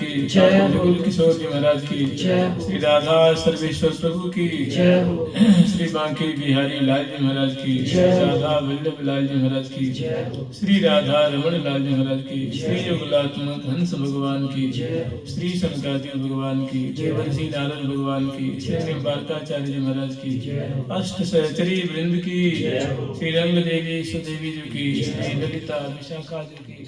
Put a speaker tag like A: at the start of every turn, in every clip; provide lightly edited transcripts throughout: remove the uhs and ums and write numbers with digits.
A: किशोर जी महाराज की श्री राधा सर्वेश्वर प्रभु की श्री बांके बिहारी लाल जी महाराज की राधा वल्लभ लाल जी महाराज की श्री राधा रमण लाल जी महाराज की श्री योगलात्मक हंस भगवान की श्री शंकराचार्य भगवान की देवर्षि नारद भगवान की श्री निम्बारकाचार्य जी महाराज की अष्ट सहचरी वृंद की श्री रंग देवी सुदेवी जी की श्री ललिता विशाखा जी की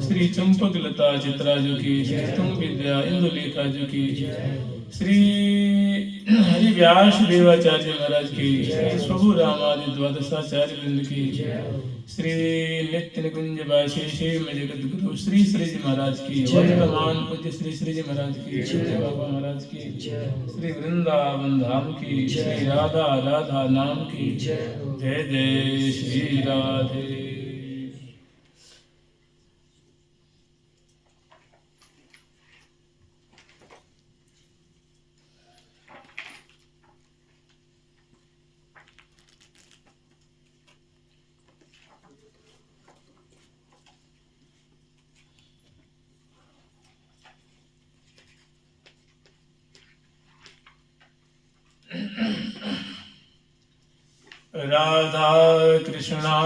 A: श्री चंपक लता चित्रा जी की श्री तुम विद्या इंदुलेखा जी की श्री हरि व्यास देवाचार्य महाराज की श्री स्वभु रामादि द्वादशाचार्य वृंद की श्री नित्य निकुंज वाशेषे जगत गुरु श्री श्री जी महाराज की वर्तमान पूज्य श्री श्री जी महाराज की श्री बाबा महाराज की श्री वृंदावन धाम की श्री राधा राधा नाम की जय जय श्री राधे। राधा कृष्णा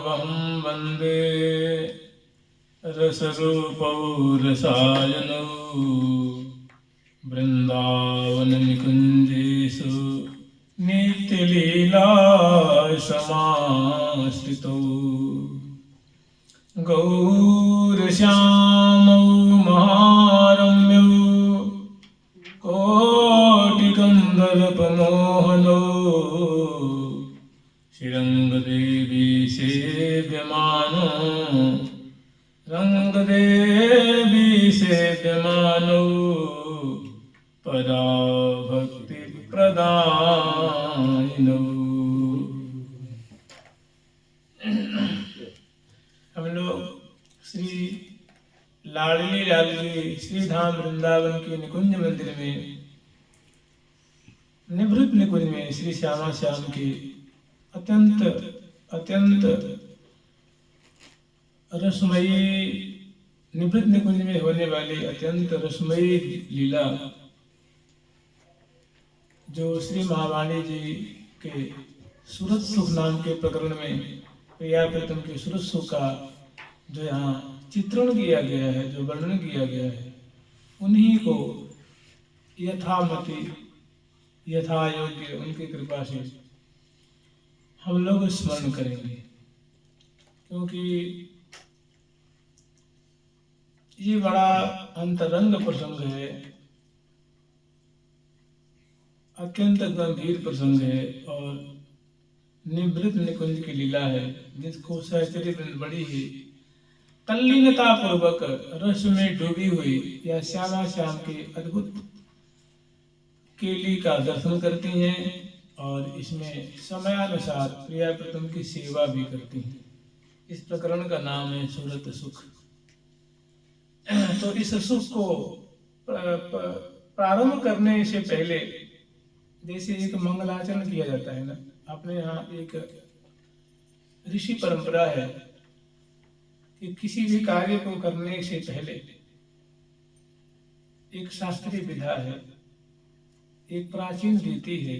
A: वहं वन्दे रसरूपौ रसायनौ वृन्दावन निकुञ्जेषु नित्यलीला समाश्रितौ गौरश्यामौ महारम्यौ कोटिकन्दर्पमोहनौ श्रीरङ्गदेवी सेव्यमानो रङ्गदेवी सेव्यमानो पराभक्तिप्रदायिनौ। हम लोग श्री लाडली लाडली श्री धाम वृंदावन के निकुंज मंदिर में, निभृत निकुंज में श्री श्यामा श्याम के अत्यंत अत्यंत रसमयी, निभृत निकुंज में होने वाली अत्यंत रसमयी लीला जो श्री महावाणी जी के सूरत सुख नाम के प्रकरण में प्रिया प्रीतम के सूरत सुख का जो यहाँ चित्रण किया गया है, जो वर्णन किया गया है, उन्हीं को यथामति यथा योग्य उनकी कृपा से हम लोग स्मरण करेंगे, क्योंकि ये बड़ा अंतरंग प्रसंग है, अत्यंत गंभीर प्रसंग है और निवृत्त निकुंज की लीला है, जिसको सहचरी बड़ी ही तल्लीनता पूर्वक रस में डूबी हुई या श्यामा श्याम के अद्भुत केली का दर्शन करती हैं और इसमें समयानुसार प्रिया प्रीतम की सेवा भी करती हैं। इस प्रकरण का नाम है सूरत सुख। तो इस सुख को प्रारंभ करने से पहले जैसे एक मंगलाचरण किया जाता है ना, अपने यहाँ एक ऋषि परंपरा है कि किसी भी कार्य को करने से पहले एक शास्त्रीय विधा है, एक प्राचीन रीति है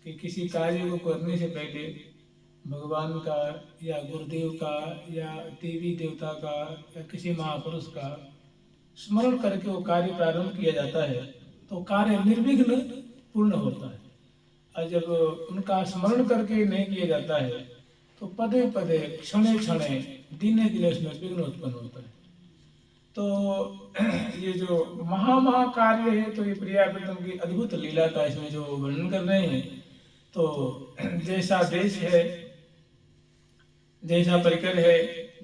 A: कि किसी कार्य को करने से पहले भगवान का या गुरुदेव का या देवी देवता का या किसी महापुरुष का स्मरण करके वो कार्य प्रारंभ किया जाता है तो कार्य निर्विघ्न पूर्ण होता है। और जब उनका स्मरण करके नहीं किया जाता है तो पदे पदे क्षणे क्षणे दिने दिने उसमें विघ्न उत्पन्न होता है। तो ये जो महा कार्य है, तो ये प्रिया प्रीतम की अद्भुत लीला का इसमें जो वर्णन कर रहे हैं, तो जैसा देश है, जैसा परिकर है,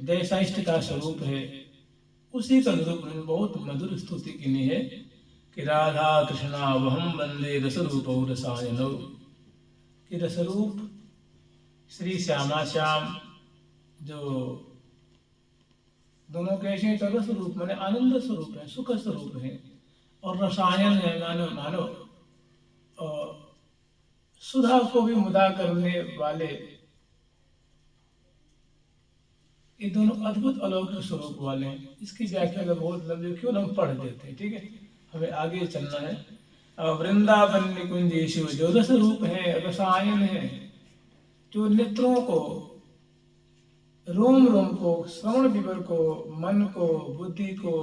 A: जैसा इष्ट का स्वरूप है, उसी का अनुरूप बहुत मधुर स्तुति की है कि राधा कृष्णा वहम वंदे रसरूप रसायनो, कि रसरूप श्री श्यामा श्याम जो दोनों कैसे हैं, तो रस रूप माने आनंद स्वरूप है, सुख स्वरूप है, और रसायन है मानो सुधा को भी मुदा करने वाले, ये दोनों अद्भुत अलौकिक स्वरूप वाले हैं। इसकी व्याख्या तो बहुत लंबी, क्यों हम पढ़ देते हैं, ठीक है, हमें आगे चलना है। वृंदावन निकुंजेशु जो रस रूप है, रसायन है, जो नेत्रों को, रोम रोम को, श्रवण विवर को, मन को, बुद्धि को,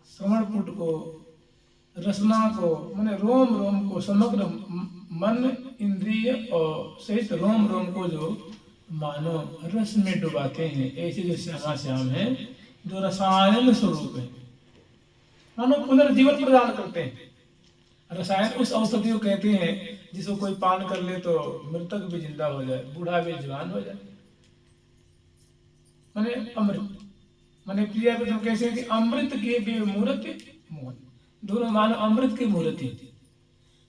A: श्रवण पुट को, रसना को, माने रोम रोम को, समग्र मन इंद्रिय और सहित रोम रोम को जो मानो रस में डुबाते हैं, ऐसे जो श्यामा श्याम है जो रसायन स्वरूप है, मानो पुनर्जीवन प्रदान करते हैं। रसायन उस औषधि को कहते हैं जिसको कोई पान कर ले तो मृतक भी जिंदा हो जाए, बूढ़ा भी जवान हो जाए, माने अमृत, माने प्रिया प्रीतम कैसे कि अमृत के भी मूर्ति मोहन, दोनों मानो अमृत की मूर्ति,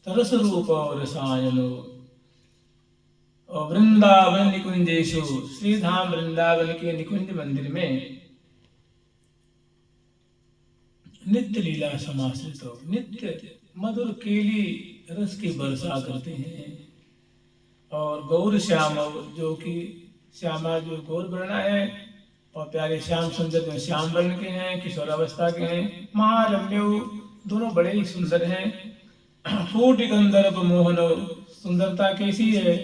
A: तो रस रूप और रसायनो। और वृंदावन निकुंजेशु, श्री धाम वृंदावन के निकुंज मंदिर में नित्य लीला समाश्रित हो, नित्य मधुर केली रस की वर्षा करते हैं। और गौर श्याम, जो कि श्यामा जो गौर वर्ण है और प्यारे श्याम सुंदर जो श्याम वर्ण के हैं, किशोरावस्था के हैं, महारम्य दोनों बड़े ही सुंदर हैं। कोटि गंधर्व मोहनो, सुंदरता कैसी है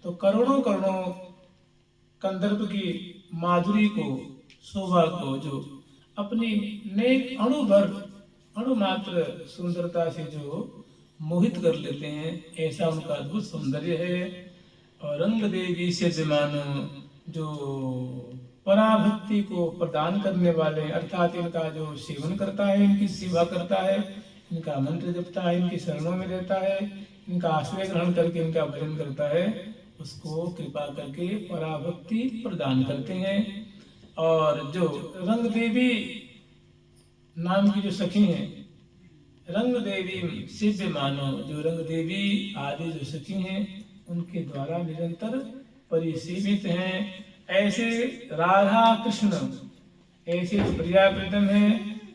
A: तो करोड़ों करोड़ों कंदर्प की माधुरी को, शोभा को जो अपनी नेक अणु मात्र सुंदरता से जो मोहित कर लेते हैं, ऐसा उनका अद्भुत सौंदर्य है। और रंग देवी से मानो जो पराभक्ति को प्रदान करने वाले, अर्थात इनका जो सेवन करता है, इनकी सेवा करता है, इनका मंत्र जपता है, इनकी शरणों में रहता है, इनका आश्रय ग्रहण करके इनका भजन करता है, उसको कृपा करके पराभक्ति प्रदान करते हैं। और जो रंग देवी नाम की जो सखी हैं, रंग देवी शिव्य मानो, जो रंग देवी आदि जो सखी हैं उनके द्वारा निरंतर परिसेवित हैं। ऐसे राधा कृष्ण, ऐसे जो प्रिया प्रीतम हैं,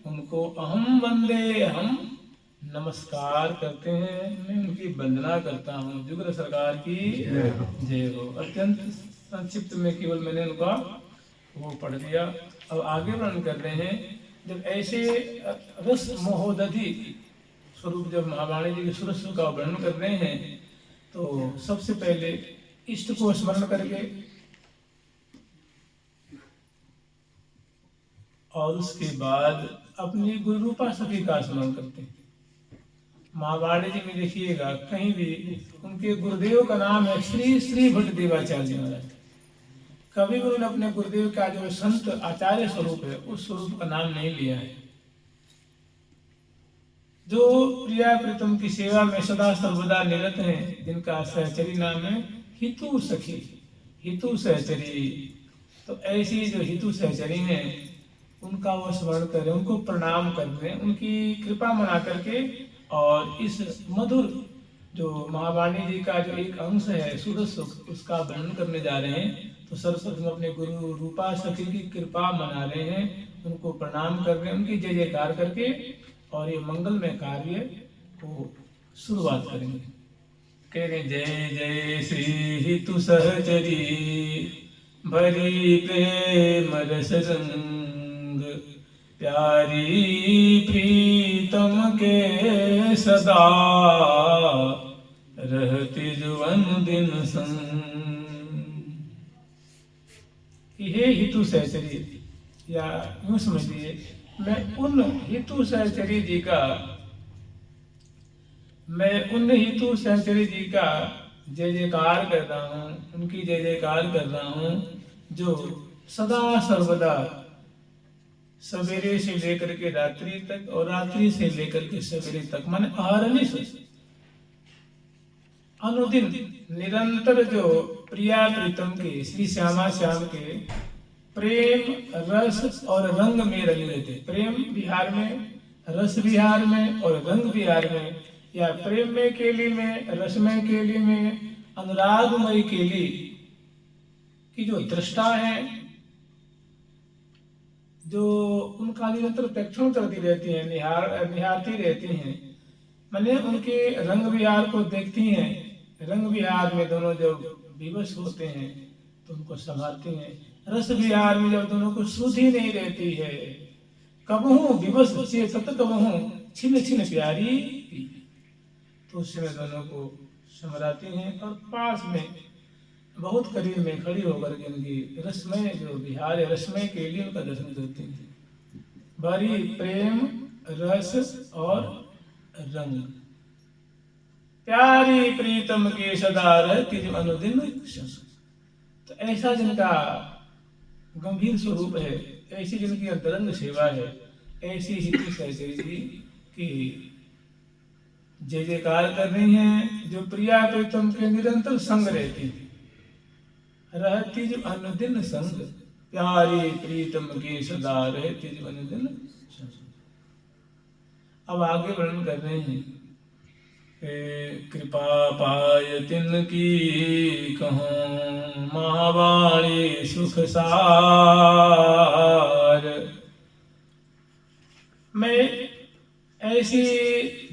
A: उनको अहम वंदे, हम नमस्कार करते हैं, मैं उनकी वंदना करता हूँ। जुगल सरकार की जय हो। अत्यंत संक्षिप्त में केवल मैंने उनका वो पढ़ दिया। अब आगे वर्णन कर रहे हैं। जब ऐसे रस मोहोदधि स्वरूप जब महावाणी जी के सुरस्व का वर्णन कर रहे हैं, तो सबसे पहले इष्ट को स्मरण करके और उसके बाद अपनी गुरु रूपा सखी का स्मरण करते हैं। महावाणी जी में देखिएगा कहीं भी उनके गुरुदेव का नाम है श्री श्री भट्ट देवाचार्य महाराज। कभी भी उन्होंने अपने गुरुदेव का जो संत आचार्य स्वरूप है उस स्वरूप का नाम नहीं लिया है। जो प्रिया प्रीतम की सेवा में सदा सर्वदा निरत हैं, जिनका सहचरी नाम है हितु सखी, हितु सहचरी। तो ऐसी जो हितु सहचरी हैं उनका वो स्मरण करें, उनको प्रणाम करें, उनकी कृपा मना करके, और इस मधुर जो महावाणी जी का जो एक अंश है सुरस, उसका वर्णन करने जा रहे हैं। तो सर्वप्रथम अपने गुरु रूपा सखी की कृपा मना रहे हैं, उनको प्रणाम कर रहे हैं, उनकी जय जयकार करके और ये मंगलमय कार्य को शुरुआत करेंगे। कह रहे जय जय श्री हितु सहचरी, भरी प्रेम रस रंग, प्यारी प्रीतम के सदा, रहती जुवन दिन संग। हे हितु सहचरी, या यूं समझिए, मैं उन हितु सहचरी जी का, मैं उन हितु सहचरी जी का जय जयकार कर रहा हूँ, उनकी जय जयकार कर रहा हूँ, जो सदा सर्वदा सवेरे से लेकर के रात्रि तक और रात्रि से लेकर के सवेरे तक, माने अहरनिश अनुदिन निरंतर जो प्रिया प्रीतम के, श्री श्यामा श्याम के प्रेम रस और रंग में रंगे रहते। प्रेम विहार में, रस विहार में और रंग विहार में, या प्रेम में केली में, रसमय केली में, अनुरागमय केली की जो दृष्टा है, जो उनका निरंतर प्रेक्षण करती रहती है, निहारती रहती हैं, मैंने उनके रंग विहार को देखती हैं। रंग विहार में दोनों जब विवश होते हैं तो उनको संभालती हैं। रस विहार में जब दोनों को सुधि नहीं रहती है, कबहू विवश चेत कबहू छिन छिन प्यारी, तो उस समय दोनों को संभराती हैं और पास में बहुत करीब में खड़ी होकर के उनकी रसमय जो विहार है, रसमय के लिए उनका दर्शन करती हैं। बड़ी प्रेम रस और रंग, प्यारी प्रीतम के सदा रहती जो अनुदिन। तो ऐसा जिनका गंभीर स्वरूप है, ऐसी जिनकी अंतरंग सेवा है, ऐसी हितु सहचरी जी की जय जयकार कर रही हैं, जो प्रिया प्रीतम के निरंतर संग रहती है, रहती जो अनुदिन संग, प्यारी प्रीतम की सदा रहती जो अनुदिन संग। अब आगे वर्णन कर रहे हैं, कृपा पाय तिन की कहूँ महावाणी सुख सार। मैं ऐसी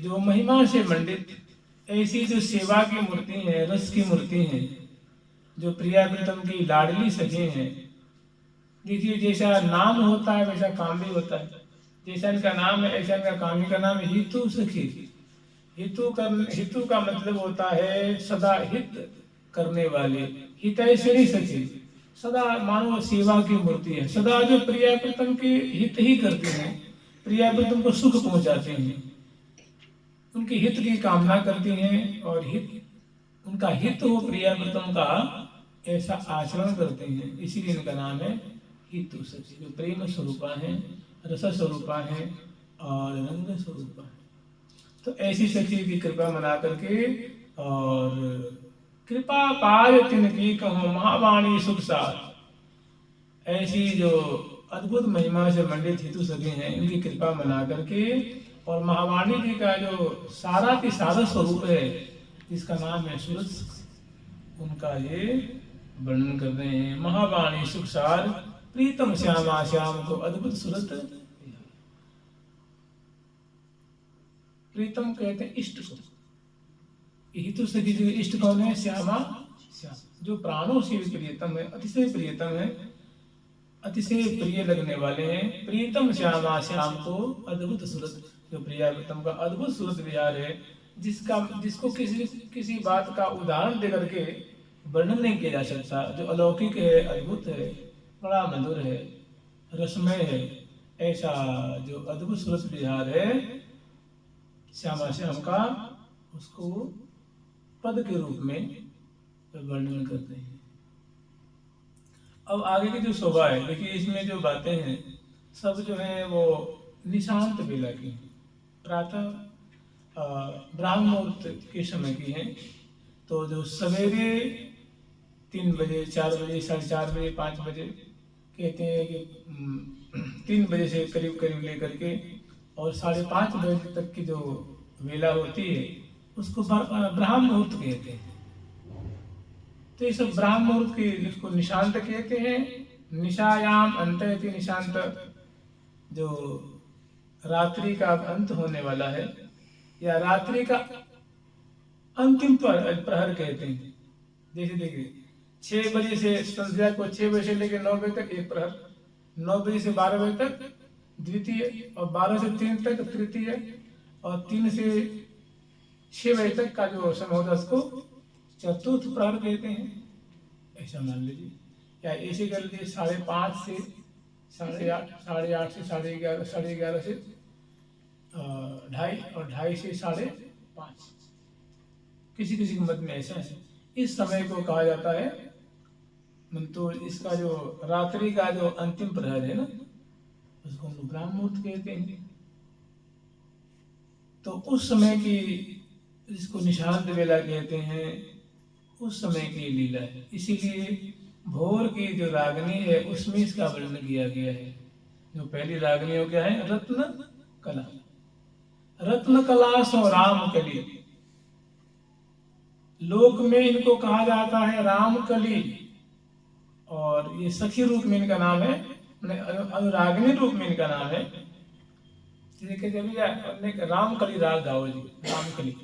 A: जो महिमा से मंडित, ऐसी जो सेवा की मूर्ति है, रस की मूर्ति है, जो प्रिया प्रीतम की लाडली सखी हैं। देखिए, जैसा नाम होता है वैसा काम भी होता है। जैसा इनका नाम है ऐसा इनका काम। इनका नाम है हितु सखी। हितु का मतलब होता है सदा हित करने वाले, हितैषणी सखी, सदा मानव सेवा की मूर्ति है। सदा जो प्रिया प्रीतम की हित ही करते हैं, प्रिया प्रीतम को सुख पहुंचाते हैं, उनके हित की कामना करती हैं और हित उनका हित हो प्रिया प्रीतम का ऐसा आचरण करते हैं, इसीलिए इनका नाम है हितु सखी, जो प्रेम स्वरूपा है, रस स्वरूपा है और रंग स्वरूपा है। तो ऐसी सखी की कृपा मना करके और कृपा पाय तिनकी कहो महावाणी सुख साथ, ऐसी जो अद्भुत महिमा से मंडित हितु सखी हैं, इनकी कृपा मना करके और महावाणी जी का जो सारा की सारा स्वरूप है, इसका नाम है सूरत, उनका ये वर्णन कर रहे हैं। महावाणी सुख सार प्रीतम श्यामा श्याम को अद्भुत सूरत, प्रीतम कहते हैं इष्ट को, हितु सखी जी इष्ट कौन है? श्यामा श्याम, जो प्राणों से भी प्रियतम है, अतिशय प्रियतम है, अतिशय प्रिय लगने वाले हैं। प्रीतम श्यामा श्याम को अद्भुत सूरत, जो प्रिया प्रीतम का अद्भुत सूरत विहार है, जिसको किसी बात का उदाहरण देकर के वर्णन नहीं किया जा सकता, जो अलौकिक है, अद्भुत है, बड़ा मधुर है, रसमय है, ऐसा जो अद्भुत सूरत विहार है श्यामा श्याम का, उसको पद के रूप में वर्णन करते हैं। अब आगे की जो शोभा है, देखिए इसमें जो बातें हैं सब जो है वो निशांत बेला की, प्रातः ब्राह्म मुहूर्त के समय की हैं। तो जो सवेरे 3 बजे, 4 बजे, 4:30 बजे, 5 बजे, कहते हैं कि 3 बजे से करीब करीब लेकर के और 5:30 बजे तक की जो वेला होती है उसको ब्राह्म मुहूर्त कहते हैं। तो ये सब ब्राह्म मुहूर्त की, जिसको निशांत कहते हैं, निशायाम अंत है, निशांत जो रात्रि का अंत होने वाला है, या रात्रि का अंतिम प्रहर कहते हैं। जैसे देखिए 6 बजे से संध्या को 6 बजे से लेकर 9 बजे तक एक प्रहर, 9 बजे से 12 बजे तक द्वितीय, और 12 से 3 तक तृतीय, और 3 से 6 बजे तक का जो समय होता है उसको चतुर्थ प्रहर कहते हैं, ऐसा मान लीजिए। या ऐसे कर लीजिए 5:30 से 8:30, 8:30 से 11:30, 11:30 से 2:30, और 2:30 से 5:30, किसी किसी के मत में ऐसा है। इस समय को कहा जाता है, तो इसका जो रात्रि का जो अंतिम प्रहर है ना, उसको हम ब्राह्म मुहूर्त कहते हैं। तो उस समय की, जिसको निशांत वेला कहते हैं, उस समय की लीला है। इसीलिए भोर की जो रागनी है उसमें इसका वर्णन किया गया है। जो पहली रागनी हो गया है रत्न कला, रत्न कला सो राम कली, लोक में इनको कहा जाता है राम कली, और ये सखी रूप में इनका नाम है, अनुरागनी रूप में इनका नाम है। जब रामकली राग गाओ जी, रामकली,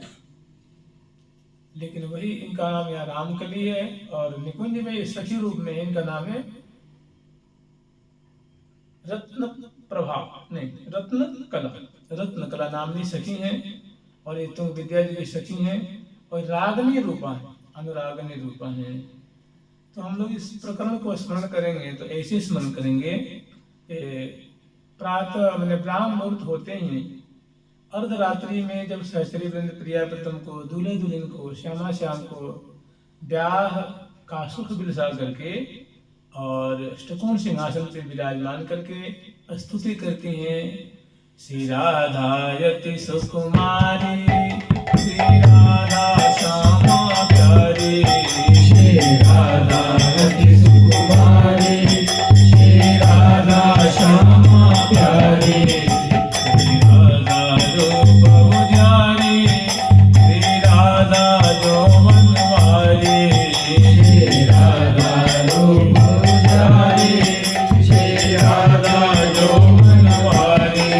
A: लेकिन वही इनका नाम यहाँ रामकली है, और निकुंज में सखी रूप में इनका नाम है रत्न प्रभा, नहीं रत्न कला, रत्न कला नामनी सखी हैं, और ये तुम विद्या जी की सखी हैं, और रागनी रूपा है, अनुरागनी रूपा है। तो हम लोग इस प्रकरण को स्मरण करेंगे, तो ऐसे स्मरण करेंगे, प्रातः मैंने ब्राह्म मुहूर्त होते ही अर्धरात्रि में जब सहस्त्री वृंद प्रिया प्रीतम को, दूल्हे दुल्हन को, श्यामा श्याम को ब्याह का सुख बिलसा करके और अष्टकोण सिंहासन पे विराजमान करके स्तुति करती हैं। श्री राधायति सुकुमारी, श्री राधा श्यामा प्यारी, श्री राधायति सुकुमारी, श्री राधा श्यामा प्यारी, श्री राधा रूप उजारी, श्री राधा यौवन वारी, श्री राधा रूप उजारी, श्री राधा यौवन वारी,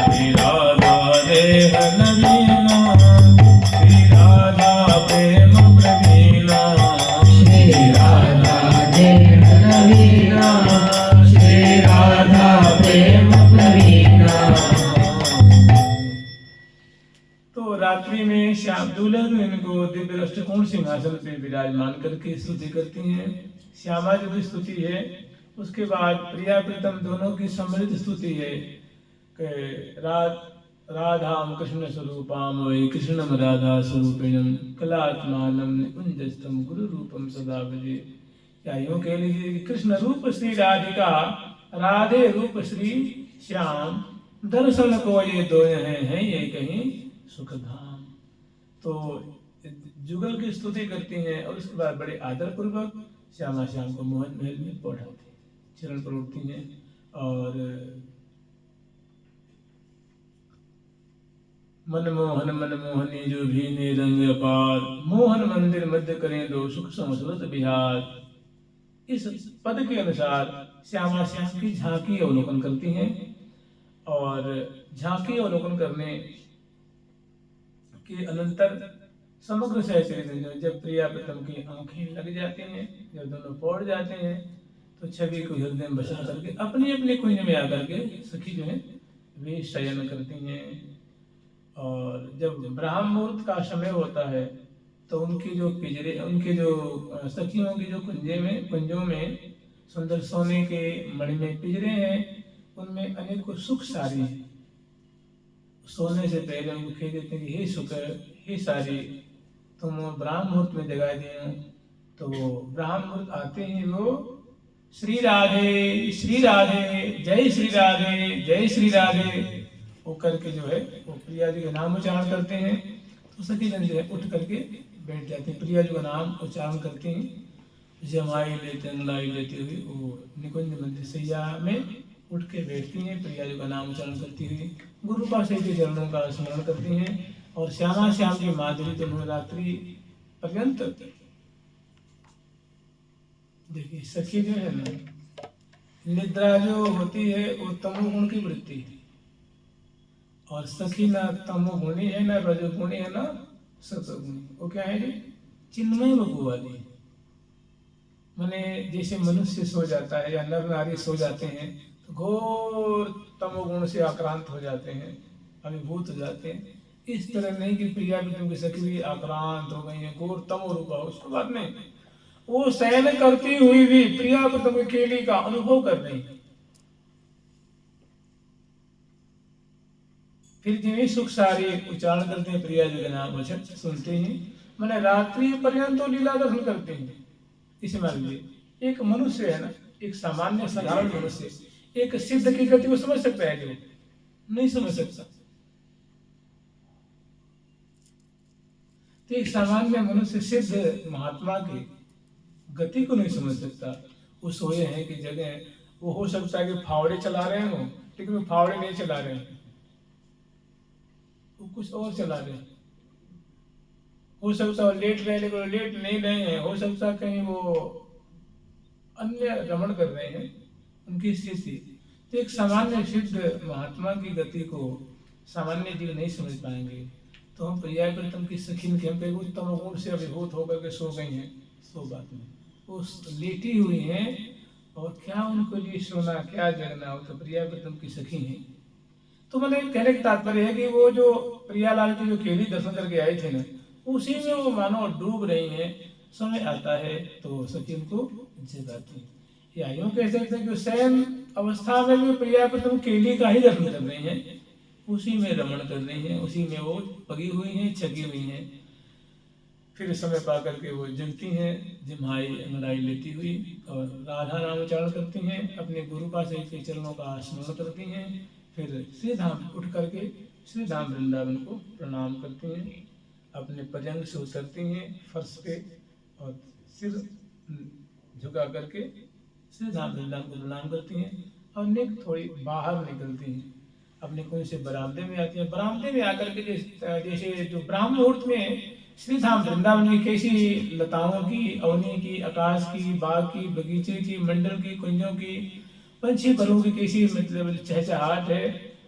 A: श्री राधा देह नवीना, श्री राधा प्रेम प्रवीणा, श्री राधा देह नवीना, श्री राधा प्रेम प्रवीणा। तो रात्रि में श्याम दूल्हा दुल्हन को दिव्य अष्टकोण सिंहासन पे विराजमान करके स्तुति करती हैं। श्यामा जी की स्तुति है, उसके बाद प्रिया प्रीतम दोनों की सम्मिलित स्तुति है कि राधाम कृष्ण स्वरूपाम वै कृष्णम राधा स्वरूपिणम कलात्मानम निकुंजस्तम गुरु रूपम सदा भजे। या यूं कह लीजिए कि कृष्ण रूप श्री राधिका, राधे रूप श्री श्याम, दर्शन को ये दो हैं ये कहीं सुख धाम। तो जुगल की स्तुति करती हैं और उसके बाद बड़े आदर पूर्वक श्यामा श्याम को मोहन महल में पढ़ाती हैं, चरण पर उठती हैं और मनमोहन मनमोहनी जो भीने रंग अपार, मोहन मंदिर मध्य करें दो सुख समसुरत बिहार। इस पद के अनुसार श्यामा श्याम की झांकी अवलोकन करती हैं और झांकी अवलोकन करने के अनंतर समग्र सहचरित जब प्रिया प्रीतम की आंखें लग जाती हैं, जब दोनों पौड़ जाते हैं, तो छवि को हृदय में बसा करके अपनी अपनी कुंज में आकर के सखी जो है वे शयन करती हैं। और जब ब्राह्म मुहूर्त का समय होता है तो उनकी जो पिंजरे, उनके जो सखियों की जो कुंजों में सुंदर सोने के मणिमय पिंजरे हैं, उनमें अनेकों सुख सारी हैं। सोने से पहले उनको कह देते हैं हे सुख हे सारी, तुम ब्राह्म मुहूर्त में जगा दिए। तो ब्राह्म मुहूर्त आते ही वो श्री राधे जय श्री राधे जय श्री राधे वो करके जो है वो प्रिया जी का नाम उच्चारण करते हैं। तो सखी जन जो है उठ करके बैठ जाते हैं, प्रिया जी का नाम उच्चारण करते हैं। जमाई लेते अंगड़ाई लेते हुए वो निकुंज मंदिर सैया में उठ के बैठती हैं, प्रिया जी का नाम उच्चारण करती हुई गुरु पास के चरणों का स्मरण करती हैं और श्यामा श्याम की माधुरी तो रात्रि पर्यंत। देखिए सखी जो है ना, निद्रा जो होती है वो तमोगुण की वृत्ति है और सखी ना तमोगुणी है ना रजोगुणी है ना सतोगुणी। वो क्या है जी? चिन्मय बबू वाली। माने जैसे मनुष्य सो जाता है या नर नारी सो जाते हैं तो घोर तमोगुण से आक्रांत हो जाते हैं, अभिभूत हो जाते हैं। इस तरह नहीं कि प्रिया प्रीतम की सखी भी आक्रांत हो गई है, घोर तमो रूपा हो, उसको बात नहीं। वो शयन करती हुई भी प्रिया प्रीतम की केली का अनुभव कर रही है। फिर जिन्हें सुख सारी उच्चारण करते हैं प्रिया जी का नाम वचन सुनते हैं, मैंने रात्रि पर्यंत तो लीला दर्शन करते हैं। इसे मान लीजिए एक मनुष्य है ना, एक सामान्य साधारण मनुष्य एक सिद्ध की गति को समझ सकता है? जो नहीं समझ सकता। तो एक सामान्य मनुष्य सिद्ध महात्मा की गति को नहीं समझ सकता। वो सोए हैं कि जगह वो हो सकता है कि फावड़े चला रहे हो, लेकिन वो फावड़े नहीं चला रहे हैं, वो कुछ और चला रहे हैं। हो सकता है लेट रहे लेकिन लेट नहीं रहे हैं, हो सकता है कहीं वो अन्य रमण कर रहे हैं, उनकी स्थिति। तो एक सामान्य सिद्ध महात्मा की गति को सामान्य जीव नहीं समझ पाएंगे। तो हम प्रिया प्रीतम की सखी में हम कहीं उत्तम गुण से अभिभूत होकर के सो गई हैं, सो बात नहीं, वो लेटी हुई हैं और क्या उनको लिए सोना क्या जगना हो, तो प्रिया प्रीतम की सखी हैं। तो मैंने कहने का तात्पर्य है कि वो जो प्रियालाल की जो केली दर्शन करके आए थे ना, उसी में वो मानो डूब रही हैं। समय आता है तो सखी उनको जगाती है। या यूं कह सकते हैं कि शयन अवस्था में भी प्रिया प्रीतम केली का ही दर्शन कर रही हैं, उसी में रमण कर रही हैं, उसी में वो पगी हुई हैं, छगी हुई हैं। फिर समय पा करके वो जगती हैं, जिम्हाई अंगड़ाई लेती हुई और राधा नाम उच्चारण करती हैं, अपने गुरु का के चरणों का स्मरण करती हैं। फिर श्री धाम उठ करके श्री धाम वृंदावन को प्रणाम करती हैं, अपने पर्यंग से उतरती हैं फर्श पे और सिर झुका करके श्री धाम वृंदावन को प्रणाम करती हैं और नेक थोड़ी बाहर निकलती हैं, अपने कुंज से बरामदे में आती हैं। बरामदे में आकर के जैसे जो ब्राह्म मुहूर्त में श्री धाम वृंदावन की कैसी लताओं की, अवनी की, आकाश की, बाग की, बगीचे की, मंडल की, कुंजों की, पंछी परों की कैसी मतलब चहचहाट है,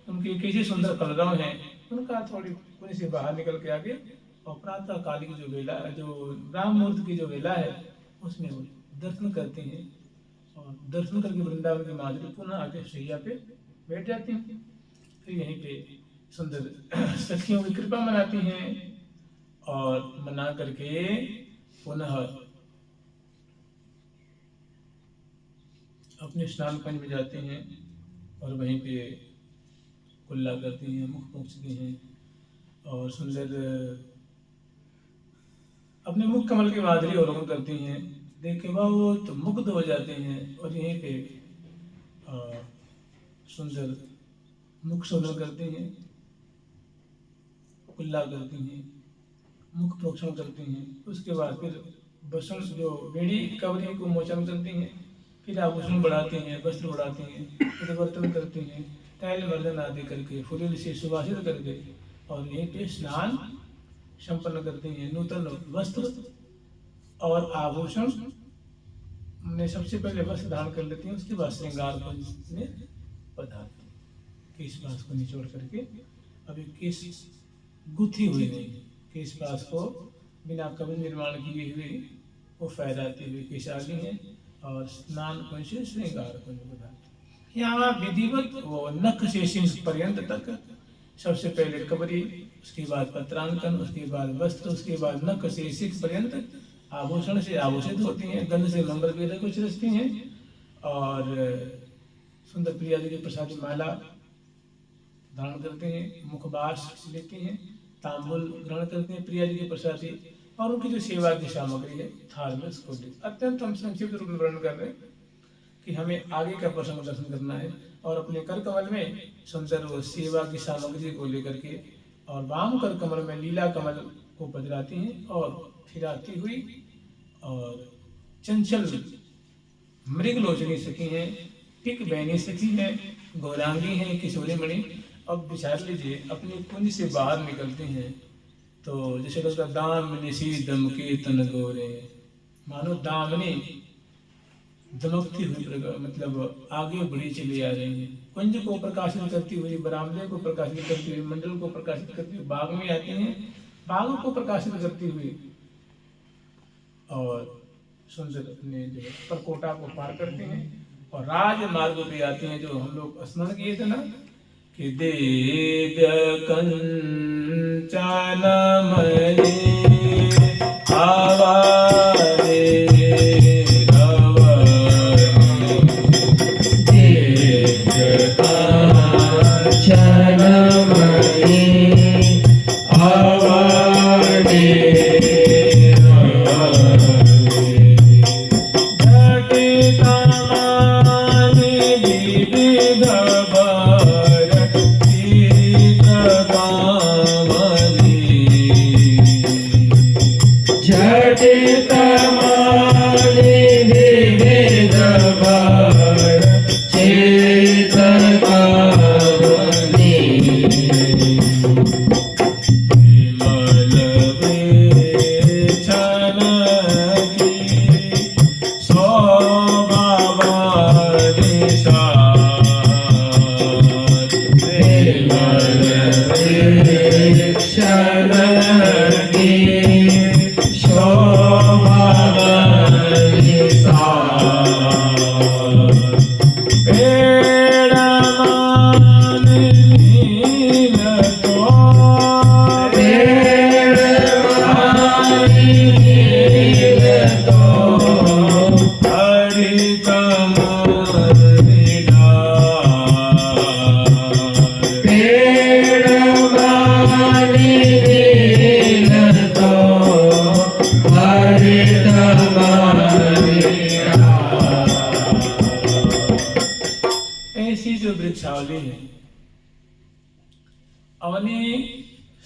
A: उनकी कैसी सुंदर कलरव है, उनका थोड़ी कुंज से बाहर निकल के आगे और प्रातः काल की जो वेला, जो ब्राह्म मुहूर्त की जो वेला है, उसमें वो दर्शन करते हैं और दर्शन करके वृंदावन की माधुरी पुनः आके शैया पे बैठ जाती हैं। फिर यहीं पे सुंदर सखियों की कृपा मनाती हैं और मना करके पुनः अपने स्नान कुंज में जाते हैं और वहीं पे कुल्ला करती हैं, मुख पोंछती हैं और सुंदर अपने मुख कमल की माधुरी अवलोकन करती हैं। देख के बहुत मुग्ध हो जाते हैं और यहीं पे सुंदर मुख शोधन करती हैं, कुल्ला करती हैं, मुख प्रोक्षण करती हैं। उसके बाद फिर वस्त्र जो बेड़ी कवरी को मोचन करती हैं, फिर आभूषण बढ़ाती हैं, वस्त्र बढ़ाती हैं, परिवर्तन करती हैं, तैल वर्धन आदि करके फुलिल से सुवासित करके और यहीं पे स्नान संपन्न करती हैं। नूतन वस्त्र और आभूषण में सबसे पहले वस्त्र धारण कर लेती हैं, उसके बाद श्रृंगार में पदार्थ केश पास को निचोड़ करके, अभी केश गुथी हुई नहीं, केश पास को बिना कभी निर्माण किए हुए वो फैलाती हुई केशाली है और स्नान कुंज से श्रृंगार कुंज पदार्थ। यहाँ विधिवत वो नख से सिंह पर्यंत तक सबसे पहले कबरी, उसके बाद पत्रांकन, उसके बाद वस्त्र, उसके बाद नख से सिख पर्यंत आभूषण से आभूषित होती हैं, गंध से मंगल वेद को रचती हैं और सुंदर प्रिया जी की प्रसादी माला धारण करते हैं, मुखबास लेती हैं, तांबुल ग्रहण करते हैं प्रिया जी की प्रसादी और उनकी जो सेवा की सामग्री है थाल में उसको लेते। अत्यंत हम संक्षिप्त रूप में वर्णन कर रहे हैं कि हमें आगे का प्रसंग दर्शन करना है और अपने कर कमल में सुंदर वो सेवा की सामग्री को लेकर के और वाम कर कमल में लीला कमल को बजराती हैं और फिराती हुई और चंचल मृगलोचनी सखी हैं, टिक बैनी सखी हैं, गौरांगी हैं, किशोरी मणि। अब विचार लीजिए अपनी कुंज से बाहर निकलती हैं तो जैसे उसका दामनी सी दमके तन गोरे, मानो दामनी दमकती हुई मतलब आगे बढ़ी चली आ रही है, कुंज को प्रकाशित करती हुई, बरामदे को प्रकाशित करती हुई, मंडल को प्रकाशित करती हुई बाग में आती हैं, बाग को प्रकाशित करती हुई और सुंदर अपने जो परकोटा को पार करती हैं और राजमार्ग पे आती हैं जो हम लोग स्मरण किए थे ना कि दिव्य कंचनमणि आवारे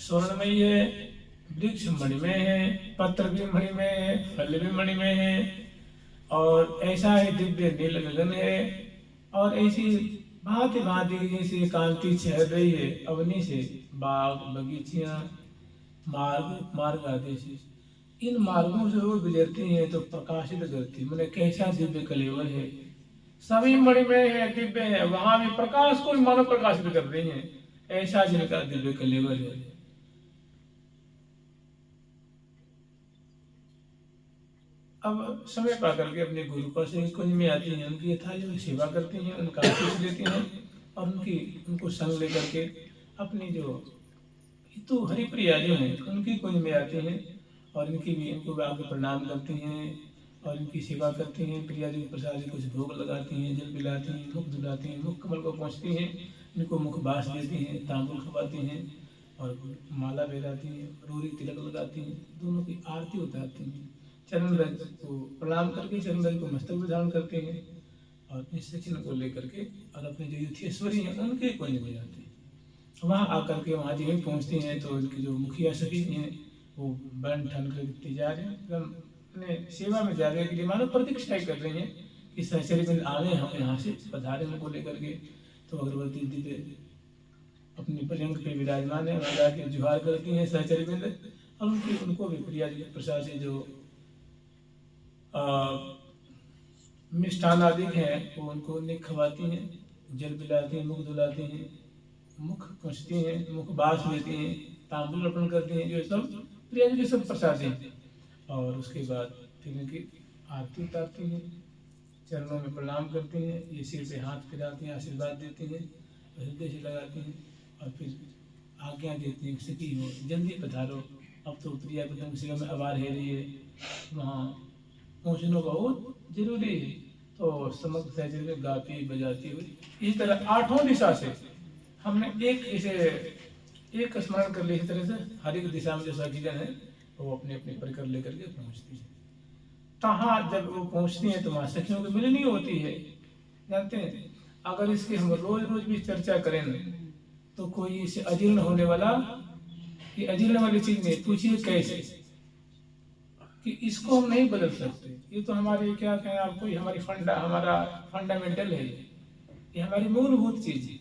A: स्वर्णमयी है, वृक्ष मणिमय है, पत्र भी मणिमय है, फल भी मणिमय है और ऐसा ही दिव्य नील गगन है और ऐसी भांति भांति जैसे कांति छह रही है अवनी से, बाग बगीचियां मार्ग आदि से, इन मार्गों से वो गुजरती हैं तो प्रकाशित करती, मैंने कैसा दिव्य कलेवर है, सभी मणिमय है, दिव्य है, वहां भी प्रकाश को मानव प्रकाशित कर रही हैं, ऐसा जिनका दिव्य कलेवर है। अब समय पा करके अपने गुरु पर से कुंज में आती हैं, उनकी यथायोग्य सेवा करती हैं, उनका आशीष लेती हैं और उनको संग लेकर के अपनी जो हितु हरिप्रिया जो हैं उनकी कुंज में आती हैं और इनको आगे प्रणाम करती हैं और इनकी सेवा करती हैं। प्रिया जी प्रसाद जी कुछ भोग लगाती हैं, जल पिलाती हैं, मुख धुलाती हैं, मुख कमल को पहुँचती हैं, इनको मुखबास देती हैं, तांबुल खवाती हैं और माला पहनाती हैं, रोरी तिलक लगाती हैं, दोनों की आरती उतारती हैं, चरण रज को प्रणाम करके चरण रज को मस्तक में धारण करते हैं और अपने सचिन को लेकर के और अपने जो युथेश्वरी हैं उनके कुंज में जाते हैं। वहाँ आकर के वहाँ जब पहुँचती हैं तो उनकी जो मुखिया सखी हैं वो बन ठन कर जा रहे हैं, एकदम अपने सेवा में जा रहे हैं, कि मानो प्रतीक्षा कर रही हैं कि सहचर्य बिंद आवे हम यहाँ से पधारे उनको लेकर के। तो अगरबत्ती दिव्य अपनी पर्यंक पे विराजमान है, वहाँ जाके जुहार करती हैं सहचर्य बिंद और उनको भी प्रिया जी प्रसाद से जो मिष्ठान आदि हैं वो उनको उन्हें खवाती हैं, जल पिलाती हैं, मुख धुलाती हैं, मुख पोंछती हैं, मुख बास लेती हैं, तांबुल अर्पण करती हैं, जो सब प्रिया जी के सब प्रसाद हैं। और उसके बाद फिर इनकी आरती उतारती हैं, चरणों में प्रणाम करती हैं, ये सिर पे हाथ फिराती हैं, आशीर्वाद देती हैं, हृदय से लगाती हैं और फिर आज्ञा देती हैं, सखी हो जल्दी पधारो, अब तो प्रिया पतंग सेवा में आवार है रही है, वहाँ पहुँचना बहुत जरूरी है। तो समस्त सहचर्य में गाती बजाती हुई इस तरह आठों दिशा से हमने एक इसे एक स्मरण कर लिया, इस तरह से हर एक दिशा में जो सखीजन है वो अपने अपने परिकर लेकर के पहुँचती है। तहाँ जब वो पहुँचती हैं तो वहाँ सखियों की मिलनी होती है। जानते हैं अगर इसकी हम रोज रोज भी चर्चा करें तो कोई इसे अजीर्ण होने वाला, ये अजीर्ण वाली चीज नहीं, पूछिए कैसे कि इसको हम नहीं बदल सकते, ये तो हमारे क्या कहें आपको, ये हमारी हमारा फंडामेंटल है, ये हमारी मूलभूत चीज है।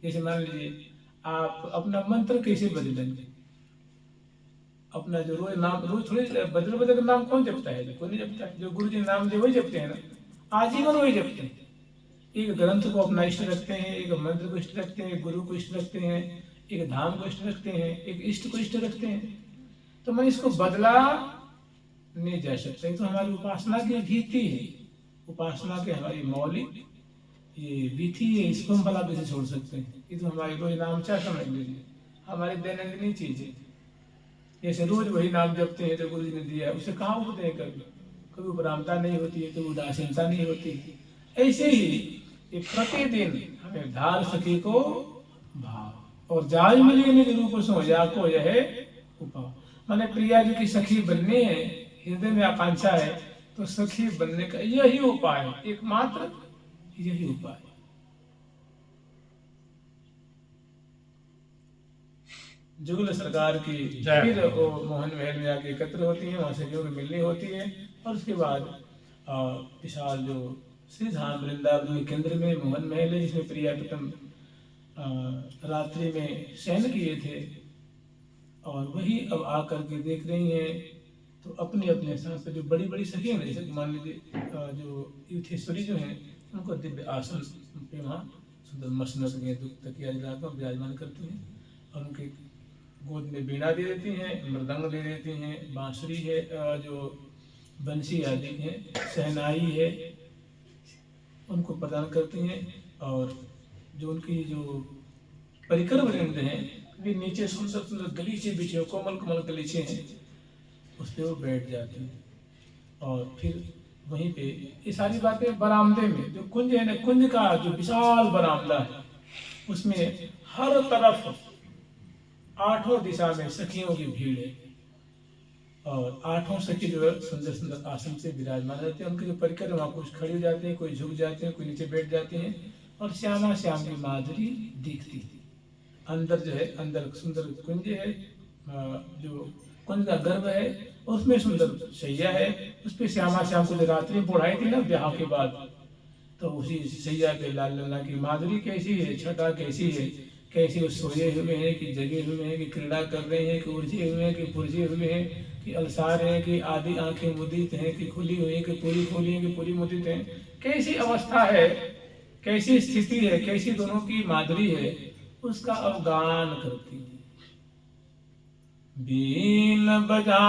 A: जैसे मान लीजिए आप अपना मंत्र कैसे बदलेंगे, अपना जो रोज नाम रोज थोड़ी बदल कर नाम कौन जपता है, कोई नहीं जपता है। जो गुरु जी नाम दे वही जपते हैं ना, आजीवन वही जपते हैं। एक ग्रंथ को अपना इष्ट रखते हैं, एक मंत्र को इष्ट रखते हैं, एक गुरु को इष्ट रखते हैं, एक धाम को इष्ट रखते हैं, एक इष्ट को इष्ट रखते हैं। तो मैं इसको बदला नहीं जा सकता, तो हमारी उपासना की भीति है, उपासना के हमारी मौलिक ये विधि है, इसको हम भला कैसे छोड़ सकते हैं। ये तो हमारी रोज नामचा समझ लीजिए, हमारी दैनंदिनी चीज है। जैसे रोज वही नाम जपते हैं तो गुरु जी ने दिया है, उसे कहाँ उठते हैं, कभी उपरामता नहीं होती है, कभी उदासीनता नहीं होती। ऐसे ही ये प्रतिदिन हमें धार सखी को भाव और जाज मिली निज रूप सो जाको यह उपाय। माने प्रिया जी की सखी बननी है, हृदय में आकांक्षा है, तो सखी बनने का यही उपाय है, एकमात्र यही उपाय। जुगल सरकार की फिर वो मोहन महल में आके एकत्र होती है, वहां सखियों की मिलनी होती है और उसके बाद विशाल जो श्री धाम वृंदावन के केंद्र में मोहन महल है, जिसमें प्रिया प्रथम रात्रि में शयन किए थे और वही अब आकर के देख रही हैं। तो अपने अपने साथ जो बड़ी बड़ी सखियां हैं, जैसे मान लीजिए जो युथेश्वरी जो हैं, उनको दिव्य आसन पे वहाँ सुंदर मसनद में तकिया विराजमान करती हैं और उनके गोद में बीड़ा दे देती हैं, मृदंग दे देती हैं, बांसुरी है, जो बंसी आदि है, शहनाई है, उनको प्रदान करती हैं। और जो उनकी जो परिकर वृंद हैं वे नीचे सुंदर सुंदर गलीचे बिछे, कोमल कोमल गलीचे हैं, उस पर वो बैठ जाती हैं। और फिर वहीं पे ये सारी बातें बरामदे में जो कुंज है ना, कुंज का जो विशाल बरामदा है, उसमें हर तरफ आठों दिशा में सखियों की भीड़ है और आठों सखी जो है सुंदर सुंदर आसन से विराजमान रहते हैं। उनके जो परिकर वहाँ कुछ खड़े हो जाते हैं, कोई झुक जाते हैं, कोई नीचे बैठ जाते हैं और श्यामा श्याम की माधुरी दिखती है। अंदर जो है, अंदर सुंदर कुंज है, जो कुंज का गर्भ है, उसमें सुंदर शैया है, उस पर श्यामा श्याम को जो रात्रि बढ़ाई थी ना ब्याह के बाद, तो उसी शैया पे लाल लला की माधुरी कैसी है, छटा कैसी है, कैसे वो सोए हुए हैं कि जगे हुए हैं कि क्रीड़ा कर रहे हैं कि उलझे हुए हैं कि पुरझे हुए हैं कि अलसार हैं कि आधी आंखें मुदित हैं कि खुली हुई हैं कि पूरी खोली हैं कि पूरी मुदित हैं, कैसी अवस्था है, कैसी स्थिति है, कैसी दोनों की माधुरी है, उसका अवगान करती है। बीन बजा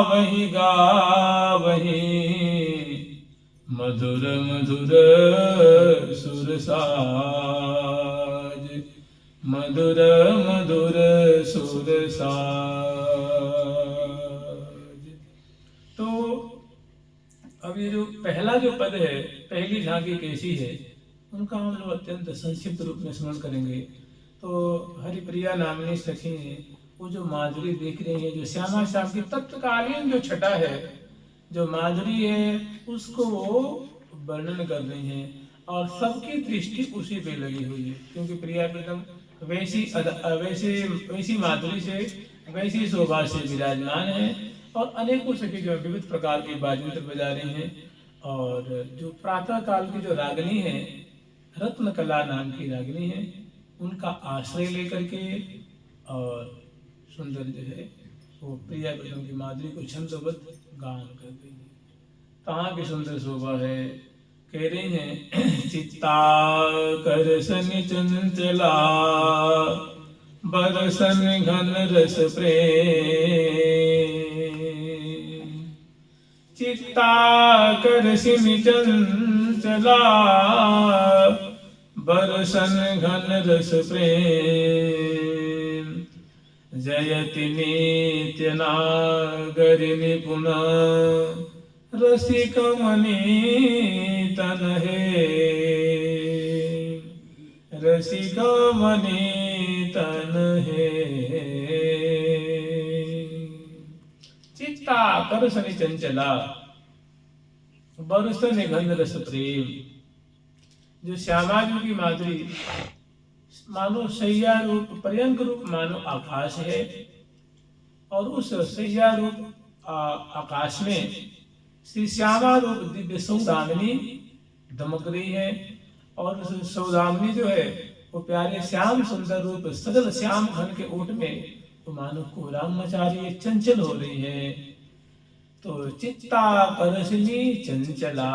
A: वही गा वही मधुर मधुर सुरसाज, मधुर मधुर सुरसाज। तो अब ये जो पहला जो पद है, पहली झांकी कैसी है, उनका हम लोग अत्यंत संक्षिप्त रूप में स्मरण करेंगे। तो हरिप्रिया नामनी सखी वो जो माधुरी देख रही है, जो श्यामा श्याम की तत्कालीन जो छटा है, जो माधुरी है, उसको वो वर्णन कर रही हैं और सबकी दृष्टि उसी पे लगी हुई है, क्योंकि प्रिया एकदम वैसी माधुरी से, वैसी शोभा से विराजमान है। और अनेकों सखी जो विविध प्रकार के वाद्ययंत्र बजा रही हैं। और जो प्रातः काल की जो रागिनी है, रत्न कला नाम की रागिनी है, उनका आश्रय लेकर के और सुंदर जो है वो प्रिया बेगम की माधुरी को छंदोबद्ध गान कर रही है। कहाँ की सुंदर शोभा है। कह रही हैं चित्ता करसन चंचला बरसन घन रस प्रेम, चित्ता करसन चंचला बरसन घन रस प्रेम, जयति नित्य नागरि निपुण रसिक मणि तन है, रसिक मणि तन है। चित्ता करसनि चंचला बरसन घन रस प्रेम, जो श्यामा जी की माधुरी मानो सैया रूप, पर्यंक रूप मानो आकाश है, और उस सैया रूप आकाश में श्री श्यामा रूप दिव्य सौदामिनी दमक रही है। और उस सौदामिनी जो है वो प्यारे श्याम सुंदर रूप सजल श्याम घन के ओट में तो मानो कोलाहल मचा रही है, चंचल हो रही है। तो चित्ता करसनी चंचला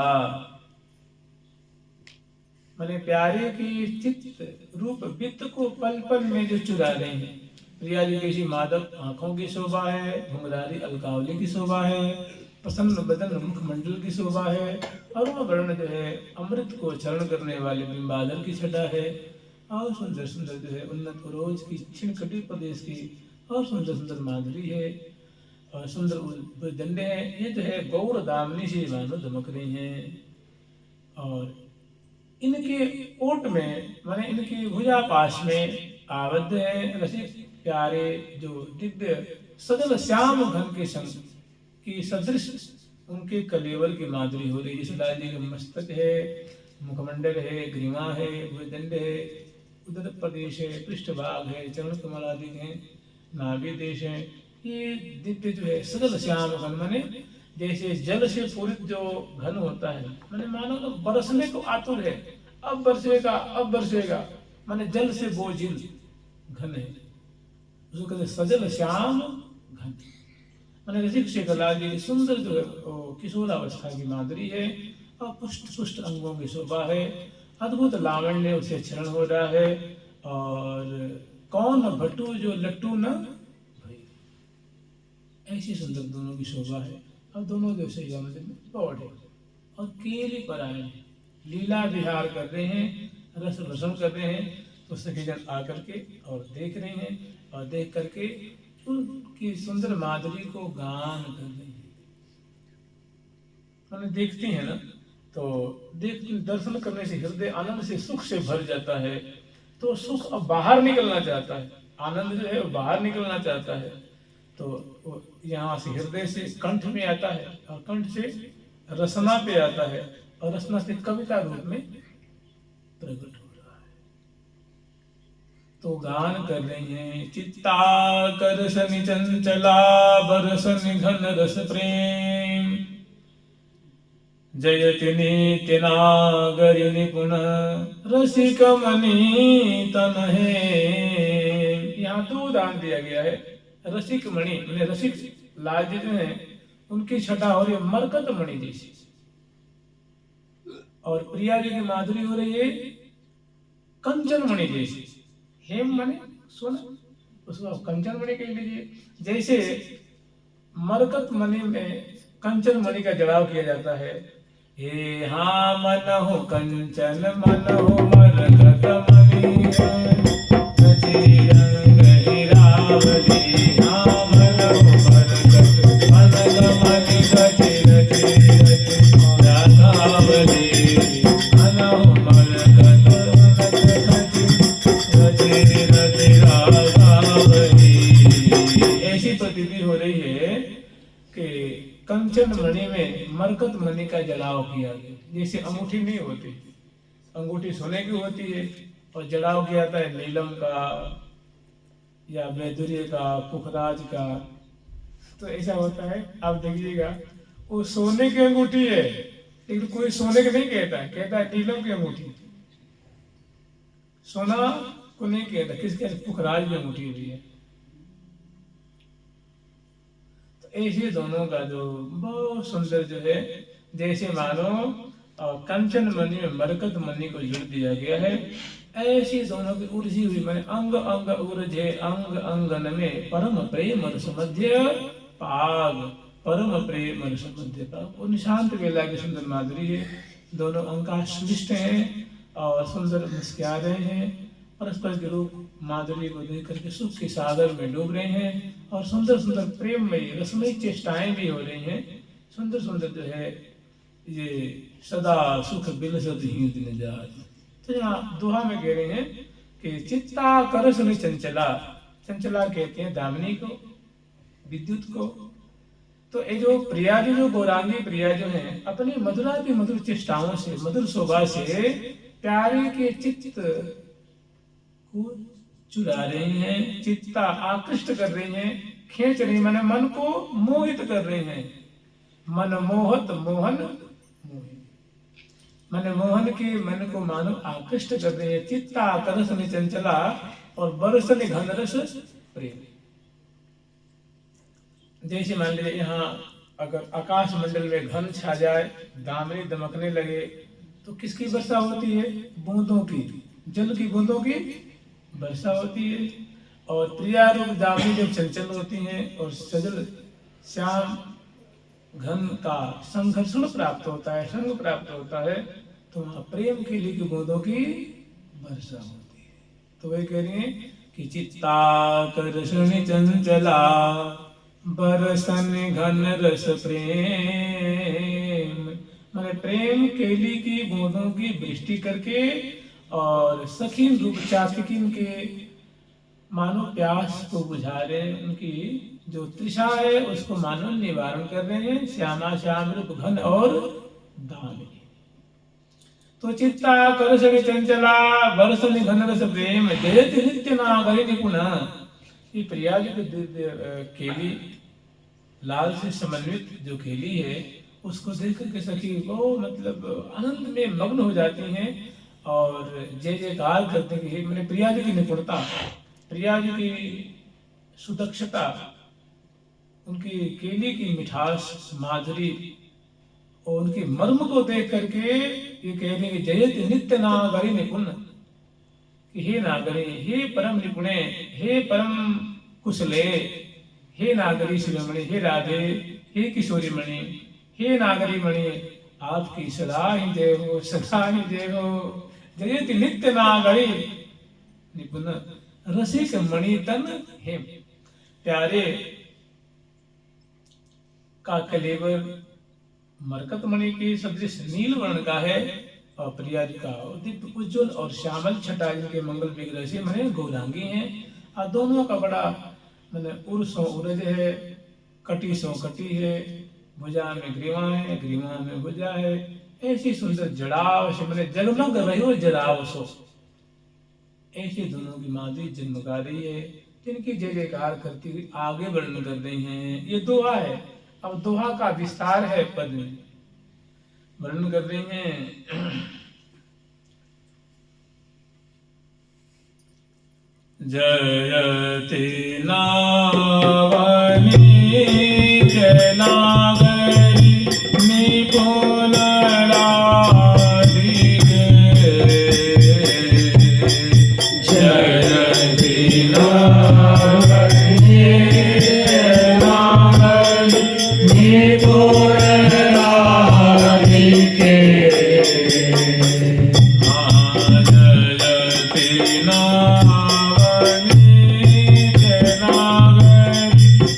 A: माने प्यारे की चित्त रूप वित्त को पल पल में जो चुरा रहे हैं। प्रिया जी की मादक आंखों की शोभा है, घुंघरारी अलकावली की शोभा है, प्रसन्न बदन मुखमंडल की शोभा है, और वह वर्ण जो है अमृत को चरण करने वाले बिंबादल की छटा है। और सुंदर सुंदर जो है उन्नत रोज की क्षीण कटी प्रदेश की और सुंदर सुंदर माधुरी है और सुंदर दंडे हैं। ये जो है गौर दामनी से मानो दमक रही हैं। और इनके ओट में माने इनकी भुजा पाश में आबद्ध है रसिक प्यारे जो दिव्य सजल श्याम घन के संग की सदृश उनके कलेवर की माधुरी हो रही। जैसे लाल जी का मस्तक है, मुखमंडल है, ग्रीवा है, भुजदंड है, उदर प्रदेश है, पृष्ठभाग है, चरण कमल आदि है, नाभि देश है। ये दिव्य जो है सजल श्याम घन माने जैसे जल से पूरित जो घन होता है, माने मानो तो बरसने को आतुर है, अब बरसेगा अब बरसेगा, माने जल से बोझिल घन है, उसको कहते सजल श्याम घन। माने रसिक से कला जी सुंदर जो है किशोरावस्था की माधुरी है और पुष्ट पुष्ट अंगों की शोभा है, अद्भुत लावण्य उसे क्षरण हो रहा है। और कौन भटू जो लट्टू न भाई, ऐसी सुंदर दोनों की शोभा है। और दोनों जो सैया मंदिर में पौड़ है और केली पर आए हैं, लीला विहार कर रहे हैं, रस भसन कर रहे हैं। तो सखी जन आकर के और देख रहे हैं और देख करके उनकी सुंदर माधुरी को गान कर रहे हैं। मैंने देखती है ना, तो देख दर्शन करने से हृदय आनंद से सुख से भर जाता है। तो सुख अब बाहर निकलना चाहता है, आनंद जो है वो बाहर निकलना चाहता है। तो यहाँ से हृदय से कंठ में आता है और कंठ से रसना पे आता है और रसना से कविता रूप में प्रकट हो रहा है। तो गान कर रही हैं चित्ता करसनि चंचला बरसनि घन रस प्रेम, जयति नित्य नागरि निपुण रसिक मणि तन है। यहाँ तो दान दिया गया है रसिक मणि, मैंने रसिक लाल जी जो है उनकी छटा हो रही है मरकत मणि जैसी, और प्रिया जी की माधुरी हो रही है कंचन मणि जैसी। हेम मणि सोना, उसको कंचन मणि कह लीजिए। जैसे मरकत मणि में कंचन मणि का जड़ाव किया जाता है। हे हाँ मन हो कंचन मन हो मरकत मणि रंग हिरावली, हाँ मन हो मरकत मणि राधावली, मन हो मरकत मरकत मणि का जड़ाव किया गया। जैसे अंगूठी नहीं होती, अंगूठी सोने की होती है और जड़ाव किया जाता है नीलम का या वैदुर्य का, पुखराज का, तो ऐसा होता है। आप देखिएगा वो सोने की अंगूठी है, लेकिन कोई सोने के नहीं कहता है, कहता है नीलम की अंगूठी। सोना को नहीं कहता, किसके पुखराज की अंगूठी भी है। तो ऐसे दोनों का जो बहुत सुंदर जो है, जैसे मानो कंचन मणि में मरकत मणि को जोड़ दिया गया है, ऐसी दोनों की उलझी हुई मैंने अंग अंग उलझे अंग अंगन में परम प्रेम रस मध्य पाग, परम प्रेम रस मध्य पाग। और निशांत वेला की सुंदर माधुरी है, दोनों अंग आश्लिष्ट हैं और सुंदर मुस्कुरा रहे हैं, परस्पर के रूप माधुरी को देख करके सुख के सागर में डूब रहे हैं और सुंदर सुंदर प्रेममयी रसमयी चेष्टाएं भी हो रही हैं। सुंदर सुंदर जो है ये सदा सुख बिलसत ही दिन जात। तो यहाँ दोहा में कह रहे हैं कि चित्ता करस में चंचला, चंचला कहते हैं दामिनी को, विद्युत को। तो ये जो प्रिया जो गौरांगी प्रिया जो है, अपनी मधुरा की मधुर चेष्टाओं से, मधुर शोभा से प्यारे के चित्त को चुरा रही हैं, चित्ता आकृष्ट कर रही हैं, खींच रही, माने मन को मोहित कर रही हैं। मन मोहत मोहन मोहित, माने मोहन के मन को मानो आकृष्ट कर रही है। चित्ता करस में चंचला और बरस में घन रस प्रेम। जैसे मान लीजिए यहाँ अगर आकाश मंडल में घन छा जाए, दामिनी दमकने लगे, तो किसकी वर्षा होती है? बूंदों की, जल की बूंदों की वर्षा होती है। और प्रिया रूप दामिनी जब चंचल होती हैं और सजल श्याम घन का संघर्षण प्राप्त होता है, संग प्राप्त होता है, तो वहां प्रेम के लिए बूंदों की वर्षा होती है। तो वही कह रही है कि चित्ता करसनि चंचला बरसन घन रस प्रेम, मैंने प्रेम केली की बूंदों की वृष्टि करके और सखीन रूप चाकिन के मानो प्यास को बुझा रहे हैं, उनकी जो तृषा है उसको मानो निवारण कर रहे हैं। श्यामा श्याम रूप घन और दामिनी। तो चित्ता करसनि चंचला बरसनि घन रस प्रेम, जयति नित्य नागरि निपुण। ये प्रिया जी केली लाल से समन्वित जो केली है, उसको देख करके सखी वो मतलब आनंद में मग्न हो जाती हैं और जय जयकार करते हैं। मैंने प्रिया जी की निपुणता, प्रिया जी की सुदक्षता, उनकी केली की मिठास माधुरी और उनके मर्म को देख करके ये कहने की जयति नित्य नागरि निपुण, कि हे नागरी, हे परम निपुणे, हे परम कुशले, हे नागरी शिरोमणि, हे राधे, हे किशोरी मणि, हे नागरी मणि, आपकी सदा ही जय हो, सदा ही जय हो। जयति नित्य नागरी निपुण रसिक मणि तन हेम। प्यारे का कलेवर मरकत मणि के सदृश नील वर्ण का है और प्रिया जी का दीप्त उज्ज्वल और श्यामल छटा के मंगल विग्रह से मैंने गौरांगी हैं। और दोनों का बड़ा मैंने उर्सों उरज है, कटी सो कटी है, भुजा में ग्रीवा है, ग्रीवा में भुजा है। ऐसी सुंदर जड़ाव से मैंने जगमग रही जड़ाव सो, ऐसे दोनों की माधुरी जन्मगा रही है, जिनकी जय जयकार करती हुई आगे वर्णन कर रही हैं। ये दोहा है, अब दोहा का विस्तार है, पद में वर्णन कर रही हैं। जयति नावनी जय नागरी निपुण राधिके, जयति नावनी जय नागरी निपुण राधिके। जयति नावनी जय नागरी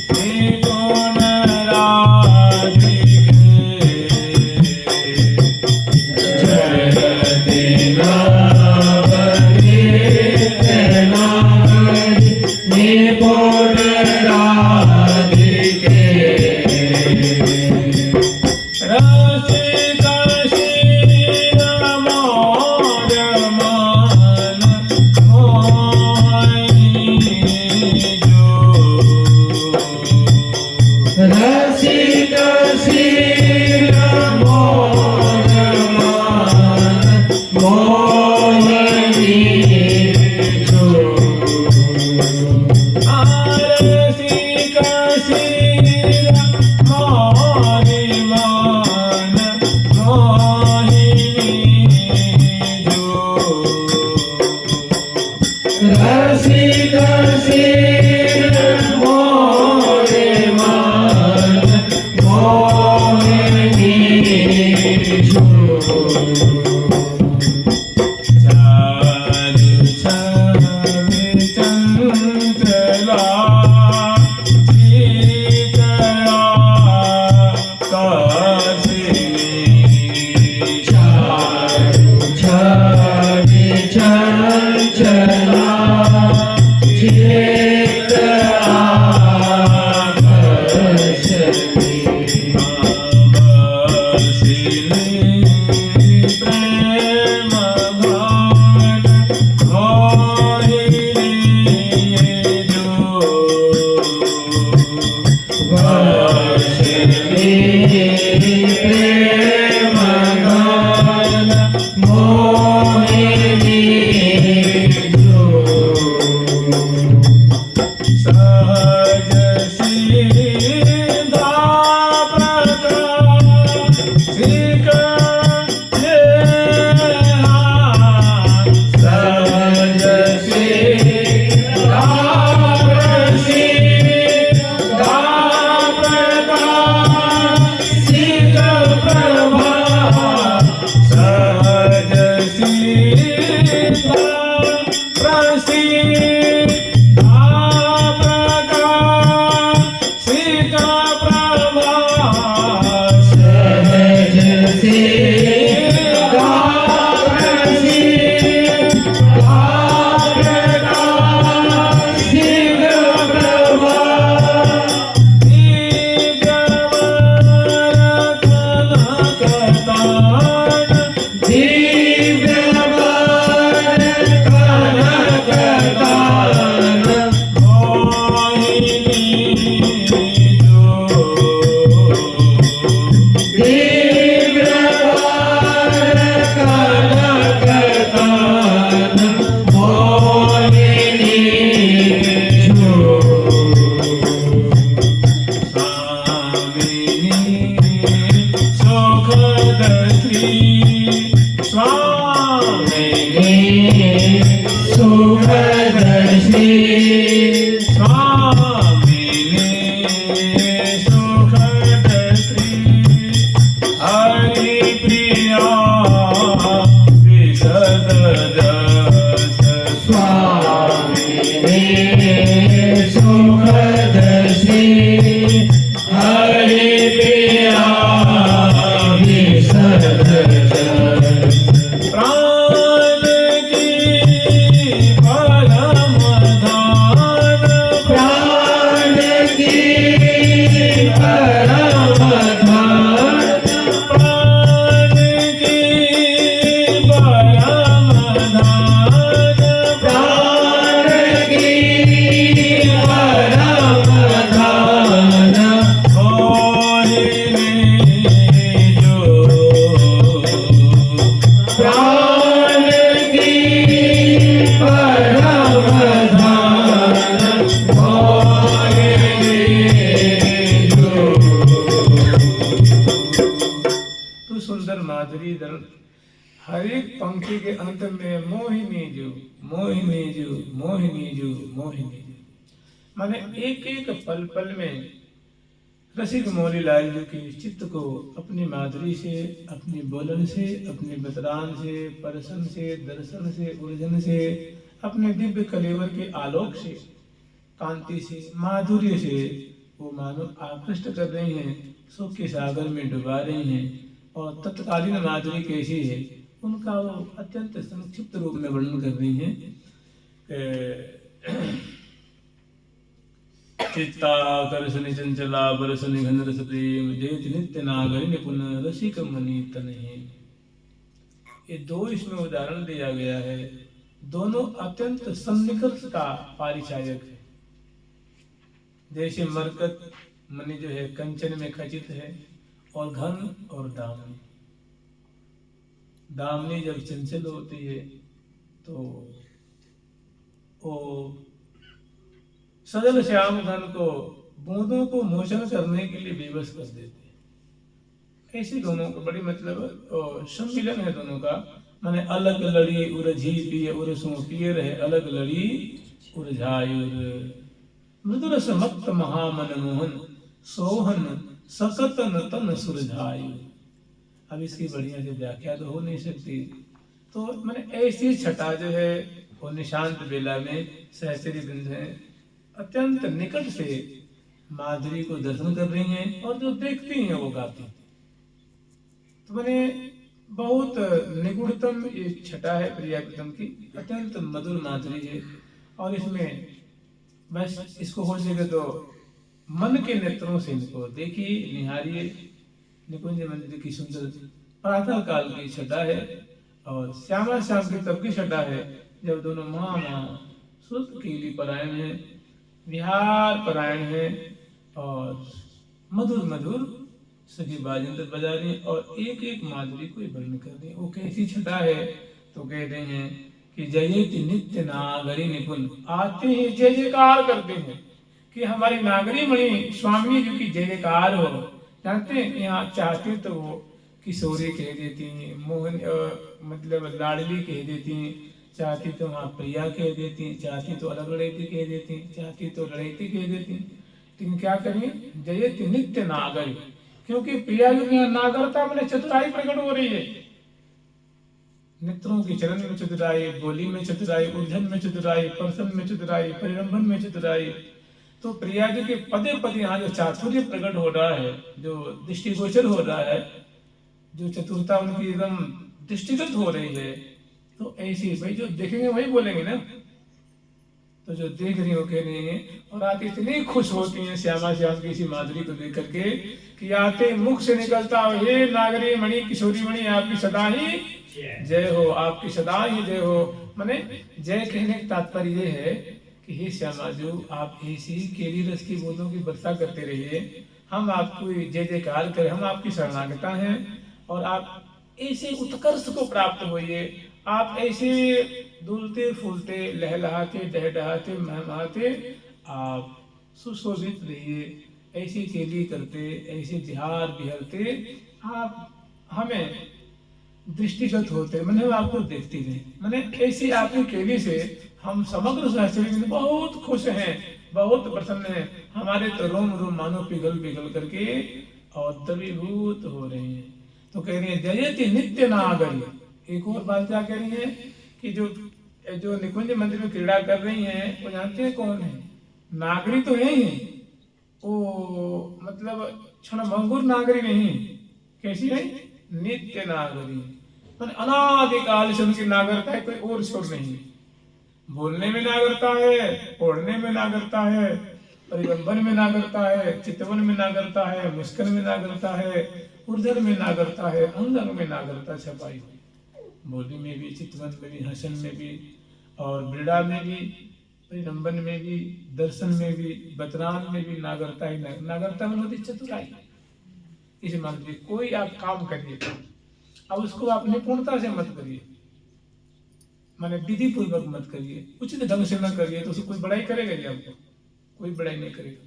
A: हर एक पंक्ति के अंत में मोहिनी जो मोहिनी जो मोहिनी जो मोहिनी जो, माने एक एक पल पल में रसिक मोरी लाल जी के चित्त को अपनी माधुरी से, अपनी बोलन से, अपने बतरान से, परसन से, दर्शन से, उर्जन से, अपने दिव्य कलेवर के आलोक से, कांति से, माधुर्य से वो मानो आकृष्ट कर रही हैं, सुख के सागर में डुबा रही हैं। और तत्कालीन माधुरी कैसी है उनका वो अत्यंत संक्षिप्त रूप में वर्णन कर रही हैं। चित्ताकर्षण चंचला बरसन घन रस प्रेम जेत नित्य नागरि निपुण रसिक मणि तन है। ये दो इसमें उदाहरण दिया गया है, दोनों अत्यंत सन्निकर्ष का परिचायक है। जैसे मरकत मणि जो है कंचन में खचित है, और घन और दामनी, दामनी जब चंचल होती है तो वो सजल श्याम घन को बूंदों को मोचन करने के लिए विवश कर देती है। ऐसे दोनों का बड़ी मतलब सम्मिलन है दोनों का, माने अलग लड़ी उरझी पिय उरसों पिय रहे, अलग लड़ी उरझायुर मृदुर समक्त महामन मोहन सोहन सकतन तन सुरझायु। अब इसकी बढ़िया से व्याख्या तो हो नहीं सकती। तो मैंने ऐसी छटा जो है वो निशांत बेला में सहचरी बिंदु है अत्यंत निकट से माधुरी को दर्शन कर रही हैं और जो देखती हैं वो गाती हैं। तो मैंने बहुत निगुणतम ये छटा है प्रिया प्रीतम की, अत्यंत मधुर माधुरी है। और इसमें बस इसको हो सके तो मन के नेत्रों से इनको देखिए, निहारिए। निकुंज मंदिर की सुंदर प्रातः काल की छटा है और श्यामा श्याम की तब की छटा है जब दोनों माँ शुद्ध कीली परायण है, विहार परायण है और मधुर मधुर सभी बाजिंदर बजा रही हैं और एक एक माधुरी को वर्णन कर रही हैं। वो कैसी छटा है तो कह रहे हैं कि जयति नित्य नागरी निपुण, आते ही जय जयकार करते हैं कि हमारी नागरी मणि स्वामी जी की जय जयकार हो। जानते हैं यहाँ चाहते तो वो किशोरी कह देती, मोहन मतलब लाडली कह देती, चाहती तो वहाँ प्रिया कह देती, चाहती तो अलग लड़ैती कह देती, चाहती तो लड़ैती कह देती। लेकिन क्या करें, जयति नित्य नागरी, क्योंकि प्रिया जी में नागरता मैंने चतुराई प्रकट हो रही है। नेत्रों की चरण में चतुराई, बोली में चतुराई, उलझन में चतुराई, परसन में चतुराई, परिरंभन में चतुराई। तो प्रिया जी के पदे पदे यहाँ जो चातुर्य प्रकट हो रहा है, जो दृष्टिगोचर हो रहा है, जो चतुरता उनकी एकदम दृष्टिगत हो रही है, तो ऐसी भाई जो देखेंगे वही बोलेंगे ना। तो जो देख रही हो कह रही है और आके इतनी खुश होती हैं श्यामा श्याम की इसी माधुरी को देख करके कि आते मुख से निकलता हो, हे नागरी मणि किशोरी मणि आपकी सदा ही जय हो, आपकी सदा ही जय हो। माने जय कहने का तात्पर्य ये है कि हे श्यामा जो आप ऐसी केली रस की बूंदों की वर्षा करते रहिए, हम आपको जय जयकार करें, हम आपकी शरणागता हैं और आप ऐसे उत्कर्ष को प्राप्त होइए, आप ऐसे डुलते फूलते लहलहाते डहडहाते महमाते आप सुशोभित रहिए, ऐसी केली करते, ऐसे बिहार बिहरते आप हमें दृष्टिगत होते, मैंने आपको देखती रही। मैंने ऐसी आपकी केली से हम समग्र सहचरी में बहुत खुश हैं, बहुत प्रसन्न हैं, हमारे तो रोम रोम मानो पिघल पिघल करके और द्रवीभूत हो रहे हैं। तो कह रही है जयति नित्य नागरी। एक और बात क्या कह रही है कि जो जो निकुंज मंदिर में क्रीड़ा कर रही हैं वो जानते हैं कौन है? नागरी तो है ही, वो मतलब क्षणभंगुर नागरी नहीं। कैसी है? नित्य नागरी, अनादिकाल से उनकी नागरता है, कोई और छोर नहीं। बोलने में नागरता है, ओढ़ने में नागरता है, परिबंधन में नागरता है, चितवन में नागरता है, मुस्कन में नागरता है, उर्धन में नागरता है, अंगन में नागरता छपाई हुई। बोली में भी, चितवन में भी, हसन में भी और ब्रीड़ा में भी, परिरंबन में भी, दर्शन में भी, बतरान में भी नागरता ही नागरता में होती चतुराई। इस मंत्री कोई आप काम करिए, अब उसको आप निपुणता से मत करिए, माने विधि पूर्वक मत करिए, उचित ढंग से न करिए तो उसकी कोई बड़ाई करेगा जी? आपको कोई बड़ाई नहीं करेगा।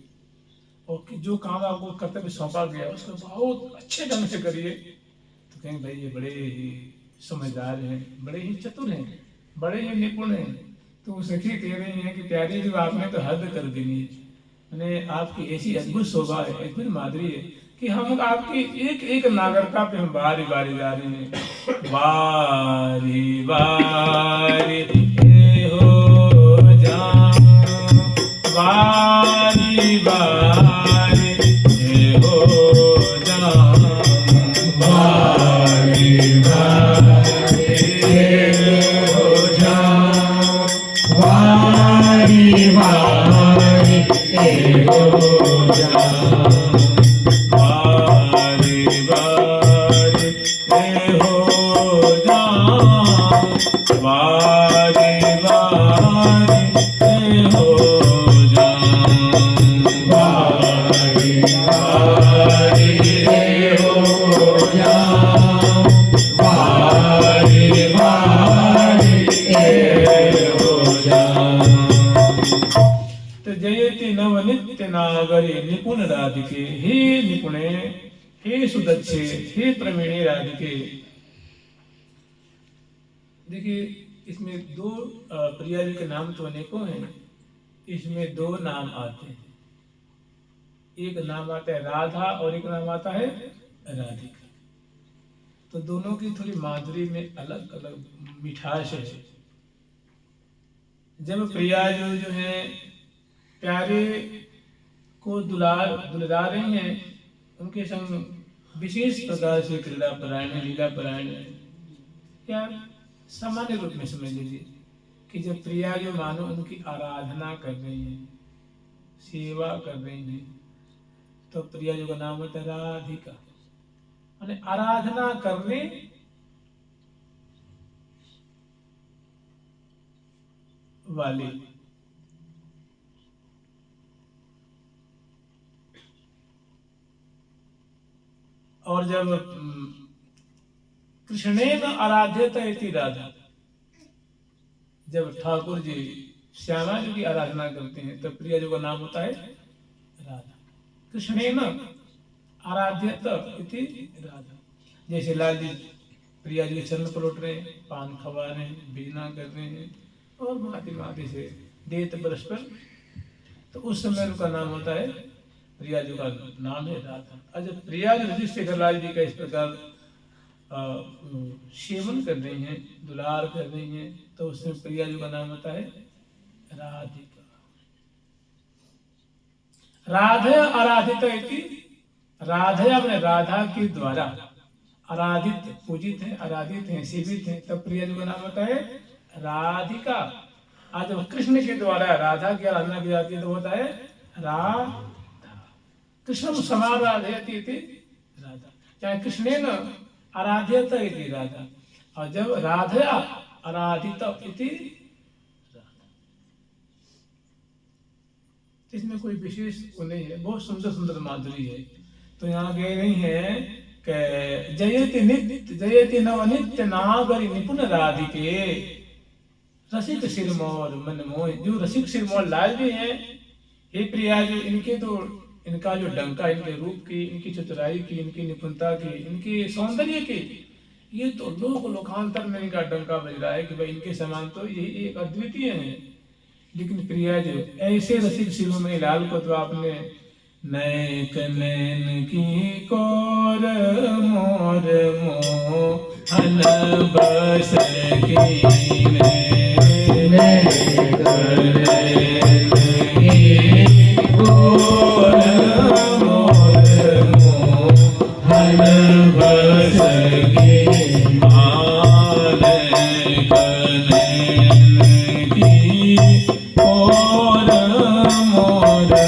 A: और जो काम आपको कर्तव्य सौंपा गया उसको बहुत अच्छे ढंग से करिए तो कहेंगे भाई ये बड़े ही समझदार हैं, बड़े ही चतुर हैं, बड़े ही निपुण हैं। तो सखी कह रही हैं कि प्यारी जो आपने तो हद कर दी है, मैंने आपकी ऐसी अद्भुत शोभा है, अद्भुत माधुरी है कि हम आपकी एक एक नागरिकता पे हम बारी बारी जा रहे हैं। बारी बारी हो जाऊं, बारी बारी हो जाऊं, बारी बारी हो जाऊं, बारी बारी हो जाऊं, नागरी निपुण राधिके, हे निपुणे, हे सुदक्षे, हे प्रवीणे राधिके। देखिए इसमें दो प्रिया जी के नाम तो अनेकों हैं, इसमें दो नाम आते हैं, एक नाम आता है राधा और एक नाम आता है राधिका। तो दोनों की थोड़ी माधुरी में अलग अलग मिठास है। जब प्रिया जो है प्यारे को दुलार रही हैं, उनके संग विशेष प्रकार से क्रीड़ा परायण है, लीला परायण है, या सामान्य रूप में समझ लीजिए कि जब प्रिया जो मानो उनकी आराधना कर रही है, सेवा कर रही है, तो प्रिया जो का नाम होता है राधिका, माने आराधना करने वाली। और जब कृष्णेन आराध्यत इति राधा, जब ठाकुर जी श्यामा जी की आराधना करते हैं, तब प्रिया जी का नाम होता है राधा। कृष्णेन आराध्यत इति राधा, जैसे लाल जी प्रिया जी के चरण पलट रहे हैं, पान खवा रहे हैं, बीना कर रहे हैं और भांति भांति से देत परस्पर, तो उस समय उनका नाम होता है, प्रिया जी का नाम है राधा। और जब प्रिया जी युधिष्ठिर लाल जी का इस प्रकार सेवन कर रही हैं, दुलार कर रही हैं, तो उसमें प्रिया जी का नाम होता है राधिका। राधे आराधित इति, राधे अपने राधा के द्वारा आराधित, पूजित है, आराधित है, सेवित है, तब प्रिया जी का नाम होता है राधिका। आज जब कृष्ण के द्वारा राधा की आराधना की जाती है तो होता है राधा। कृष्ण समाराधयति इति राधा, चाहे कृष्णेन आराध्यत इति राधा, और जब राधा आराधित इति राधा, इसमें कोई विशेष वो नहीं है, बहुत सुंदर सुंदर माधुरी है। तो यहाँ कह रही है कि जयति नव नित्य नागरी निपुण राधिके रसिक सिरमौर मन मोह। जो रसिक सिरमौर लाल जी हैं, हे प्रिया जी, इनके तो इनका जो डंका, इनके रूप की, इनकी चतुराई की, इनकी निपुणता की, इनके सौंदर्य की, ये तो लोकांतर में इनका डंका बज रहा है कि भाई इनके समान तो यही एक अद्वितीय है। लेकिन प्रिया जी ऐसे रसिक शिरों में लाल को तो आपने नैक नैन की कोर मोर मोहन बस की नैक नैन की कोर मोर मोहन बस की नैक नैन की कोर मोर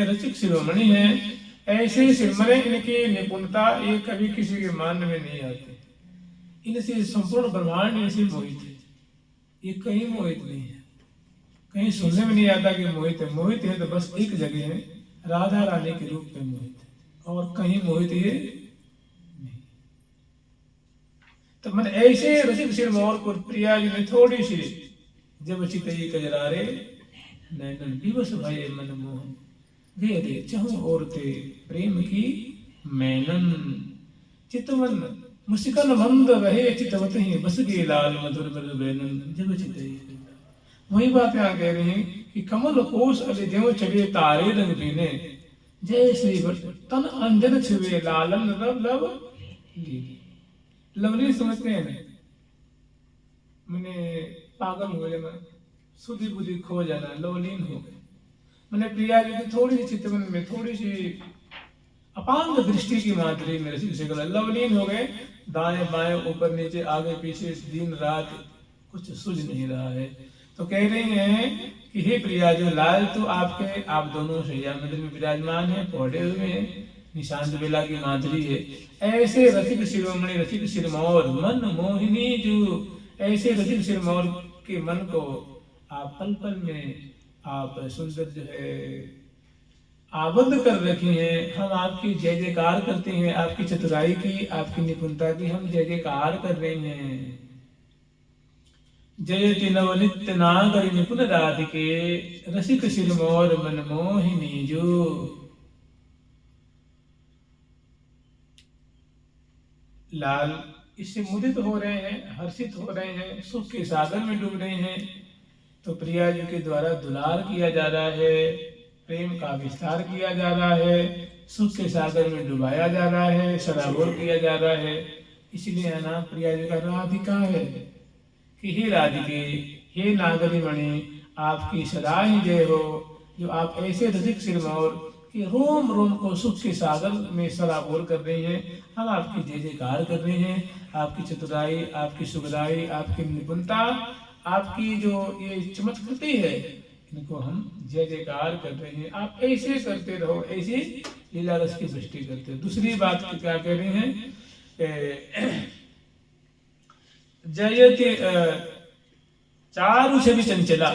A: रसिक शिरोमणि है। ऐसे सिमरे इनकी निपुणता ये कभी किसी के मान में नहीं आती। इनसे संपूर्ण ब्रह्मांड इनसे मोहित है, ये कहीं मोहित नहीं है, कहीं सुनने में नहीं आता कि मोहित है। मोहित है तो बस एक जगह है, राधा रानी के रूप में मोहित है, और कहीं मोहित ये नहीं। तो मैंने ऐसे रसिक सिरमौर को प्रिया जी ने थोड़ी सी जब चितई कजरारे नैनन विवश भये मन मोहन वेदे चहु औरते प्रेम की मैनन चितवन मुस्कान मंद रहे चितवत ही बस गे लाल मधुर मधुर बैनन जब चितई। वही बात यहाँ कह रहे हैं कि कमल कोश अले देव चले तारे रंग पीने जय श्री तन अंजन छुए लालन लव लव लवली समझते हैं ना, मैंने पागल हो गया मैं सुधि बुद्धि खो जाना, लवलीन हो गए। मैंने प्रिया जी की थोड़ी सी चितवन में थोड़ी सी अपांग दृष्टि की माधुरी में रसिक से लवलीन हो गए। दाएं बाएं ऊपर नीचे आगे पीछे दिन रात कुछ सूझ नहीं रहा है। तो कह रहे हैं कि हे प्रिया जो लाल तो आपके आप दोनों शैया मंदिर में विराजमान है, पौधे हुए हैं, निशांत बेला की माधुरी है। ऐसे रसिक शिरोमणि रसिक सिरमौर मन मोहिनी जो, ऐसे रसिक सिरमौर के मन को आप पल पल में आप सुंदर जो है आबद्ध कर रखी हैं। हम आपकी जय जयकार करते हैं, आपकी चतुराई की, आपकी निपुणता की हम जय जयकार कर रहे हैं। जयति नवनित नागर निपुण राधिके रसिक सिरमौर मन मोहिनी जो। लाल इससे मुदित हो रहे हैं, हर्षित हो रहे हैं, सुख के सागर में डूब रहे हैं। तो प्रिया जी के द्वारा दुलार किया जा रहा है, प्रेम का विस्तार किया जा रहा है, सुख के सागर में डुबाया जा रहा है, सराबोर किया जा रहा है। इसलिए नाम प्रिया जी का राधिका है कि हे राधिके, हे नागरी मणि, आपकी सदा ही जय हो, जो आप ऐसे रसिक सिरमौर कि रोम रोम को सुख के सागर में सराबोर कर रही हैं। हम आपकी जय जयकार कर रहे हैं, आपकी चतुराई, आपकी सुगदाई, आपकी निपुणता, आपकी जो ये चमत्कृति है, इनको हम जय जयकार कर रहे हैं। आप ऐसे करते रहो, ऐसी लीला रस की सृष्टि करते रहो। दूसरी बात क्या कह रहे हैं, जयति चारु छवि चंचला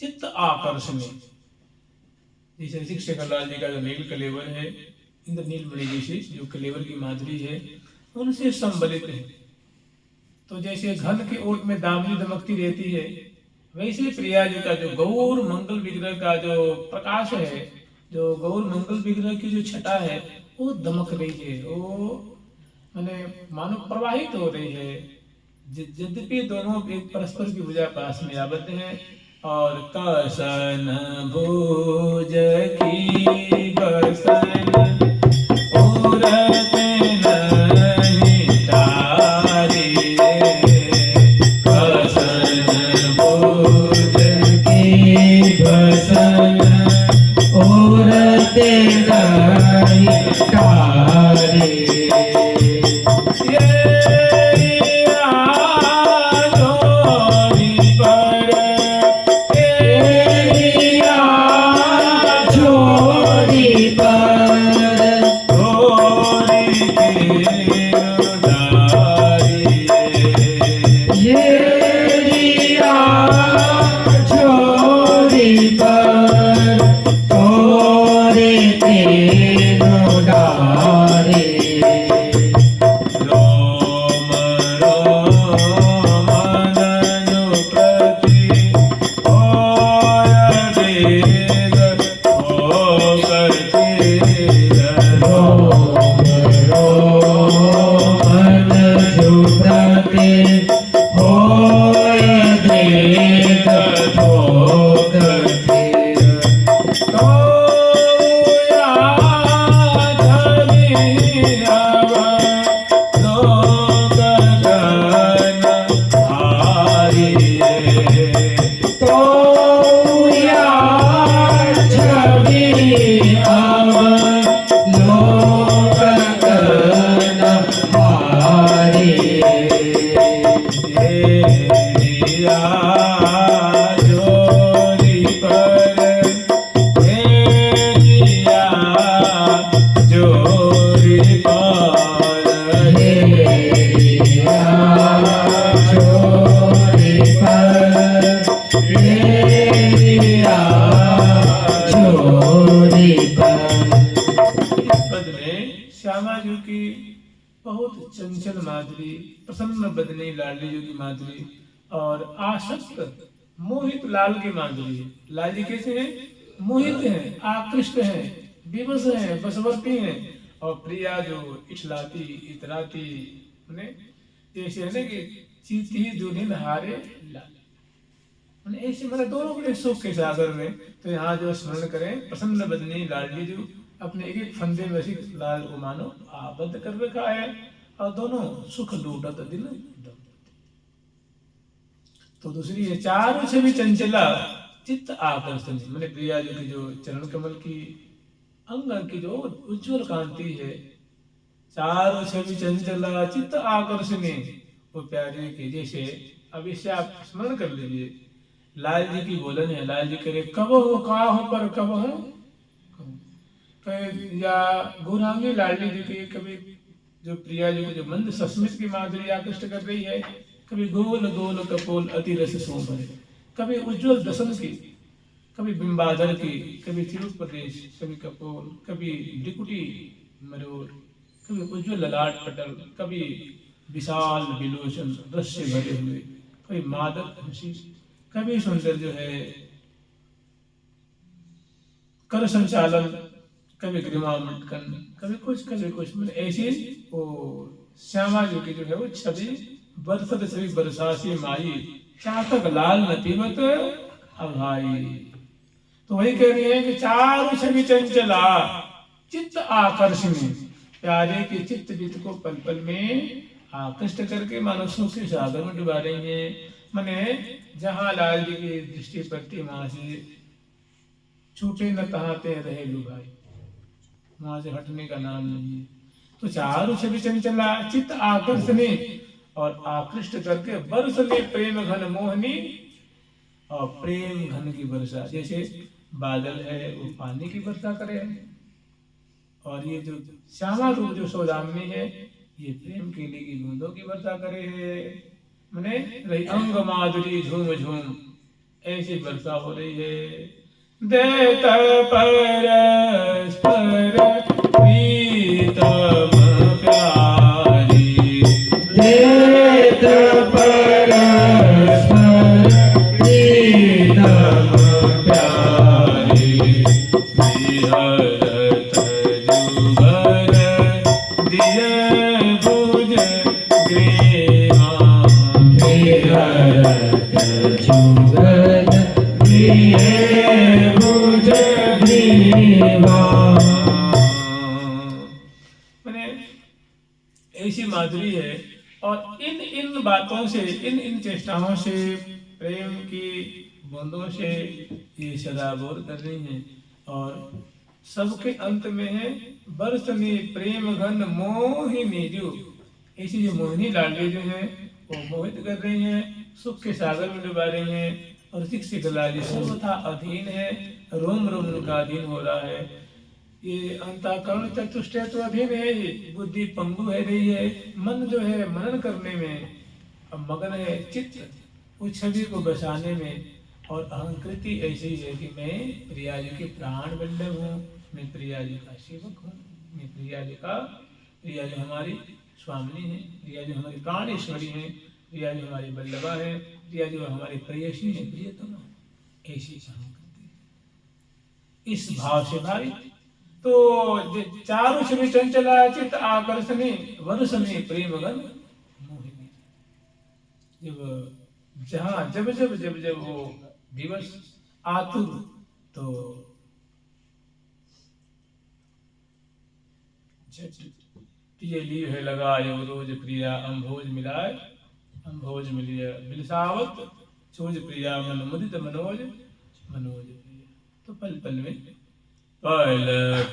A: चित्त आकर्षणी। जैसे शिक्षक लाल जी का जो नील कलेवर है, इंद्रनील मणि जैसे जो कलेवर की माधुरी है, उनसे संबलित है। तो जैसे घन की ओट में दामिनी दमकती रहती है, वैसे प्रिया जी का जो गौर मंगल विग्रह का जो प्रकाश है, जो गौर मंगल विग्रह की जो छटा है, वो दमक रही है, वो माने मानो प्रवाहित हो रही है। यद्यपि दोनों एक परस्पर की भुजा पास में आबद्ध हैं। और कसन भुज की बसन उरत नहीं तारी, कसन भुज की बसन उरत नहीं तारी। चंचल माधुरी, प्रसन्न बदनी लाडली जी की माधुरी और आसक्त मोहित लाल की माधुरी है। लाल जी कैसे हैं? मोहित हैं, आकृष्ट हैं, विवश हैं, बसवर्ती हैं। और प्रिया जो इछलाती इतराती उन्हें जैसे है ना कि चीती दुल्हन हारे लाल, ऐसे मतलब दोनों बड़े सुख के सागर में। तो यहाँ जो स्मरण करें प्रसन्न बदनी लाडली जो अपने एक एक फंदे में लाल को मानो आबद्ध कर रखा है और दोनों सुख लूटत दिल। तो दूसरी है चारों छवि चंचला चित्त आकर्षण, मैंने प्रिया जी की जो चरण कमल की अंग की जो उज्जवल कांति है, चारों छवि चंचला चित्त आकर्षणी, वो प्यारे की जैसे अब इससे आप स्मरण कर लीजिए, लाल जी की बोलन है, लाल जी करे कब हो का हो पर कब हो, या गौरांगी लाडली जी की कभी जो प्रिया जी को जो मंद सस्मित की माधुरी आकृष्ट कर रही है, कभी गोल गोल कपोल अति रस सोमर, कभी उज्जवल दसन की, कभी बिंबाधर की, कभी तिरुप प्रदेश, कभी कपोल, कभी डिकुटी मरोर, कभी उज्जवल ललाट पटल, कभी विशाल विलोचन रस से भरे हुए, कभी मादक हंसी, कभी सुंदर जो है कर संचालन, कभी ग्रीमा मटकन, कभी कुछ मतलब ऐसी वो श्यामा जी की जो है वो छवि बरसत छवि बरसासी माई चातक लाल नतीमत अभाई। तो वही कह रही है कि चारों छवि चंचला चित्त आकर्षणी, प्यारे के चित्त वित्त को पल पल में आकृष्ट करके मानव सुख के सागर में डुबा रही है। मैंने जहाँ लाल जी की दृष्टि पड़ती वहां से छूटे न तहाते रहे लुभाई, वहां से हटने का नाम नहीं है। तो चारों छवि चंचला चित्त आकर्षणी और आकृष्ट करके बरसने प्रेम घन मोहनी, और प्रेम घन की वर्षा, जैसे बादल है वो पानी की वर्षा करे, और ये जो श्यामा रूप जो सौदामिनी है ये प्रेम के लिए की बूंदों की वर्षा करे है। मैंने रही अंग माधुरी झूम झूम ऐसी वर्षा हो रही है। देता परस्पर प्रीतम प्यारी, देता परस्पर प्रीतम प्यारी, विहरत जुगल दिए भुज ग्रीवा, विहरत जुगल दिए भुज ग्रीवा। मैंने ऐसी माधुरी है, और इन इन बातों से इन चेष्टाओं से प्रेम की बूंदों से ये सदाबोर कर रही हैं, और सबके अंत में है बरसनी प्रेम घन मोहिनी, जो ऐसी जो मोहिनी लाडली जो है वो मोहित कर रही हैं, सुख के सागर में डुबा रही हैं, और शिक्षित लाली सर्वथा अधीन है, रोम रोम उनका अधीन हो रहा है। ये अंतःकरण चतुष्ट तो अधीन है, ये बुद्धि पंगु है रही है, मन जो है मनन करने में अब मगन है, चित्त उस छवि को बसाने में, और अहंकृति ऐसी है कि मैं प्रिया जी के प्राण बल्लभ हूँ, मैं प्रिया जी का सेवक हूँ, मैं प्रिया जी हमारी स्वामिनी है, प्रिया जी हमारी प्राणेश्वरी है, प्रिया जी हमारी बल्लभा है, प्रिया जी हमारी प्रेयसी है, प्रियतमा, ऐसी अहंकृति। इस भाव से भाई तो चारों छवि चंचला चित्त आकर्षणी वरुषणी प्रेमगन मोहिनी, जब वो दिवस आतुर तो पिए ली है लगाए रोज प्रिया अम्भोज मिलाए, अम्भोज मिलिया बिलसावत सोज प्रिया मन मुदित मनोज मनोज प्रिया। तो पल पल में बढ़े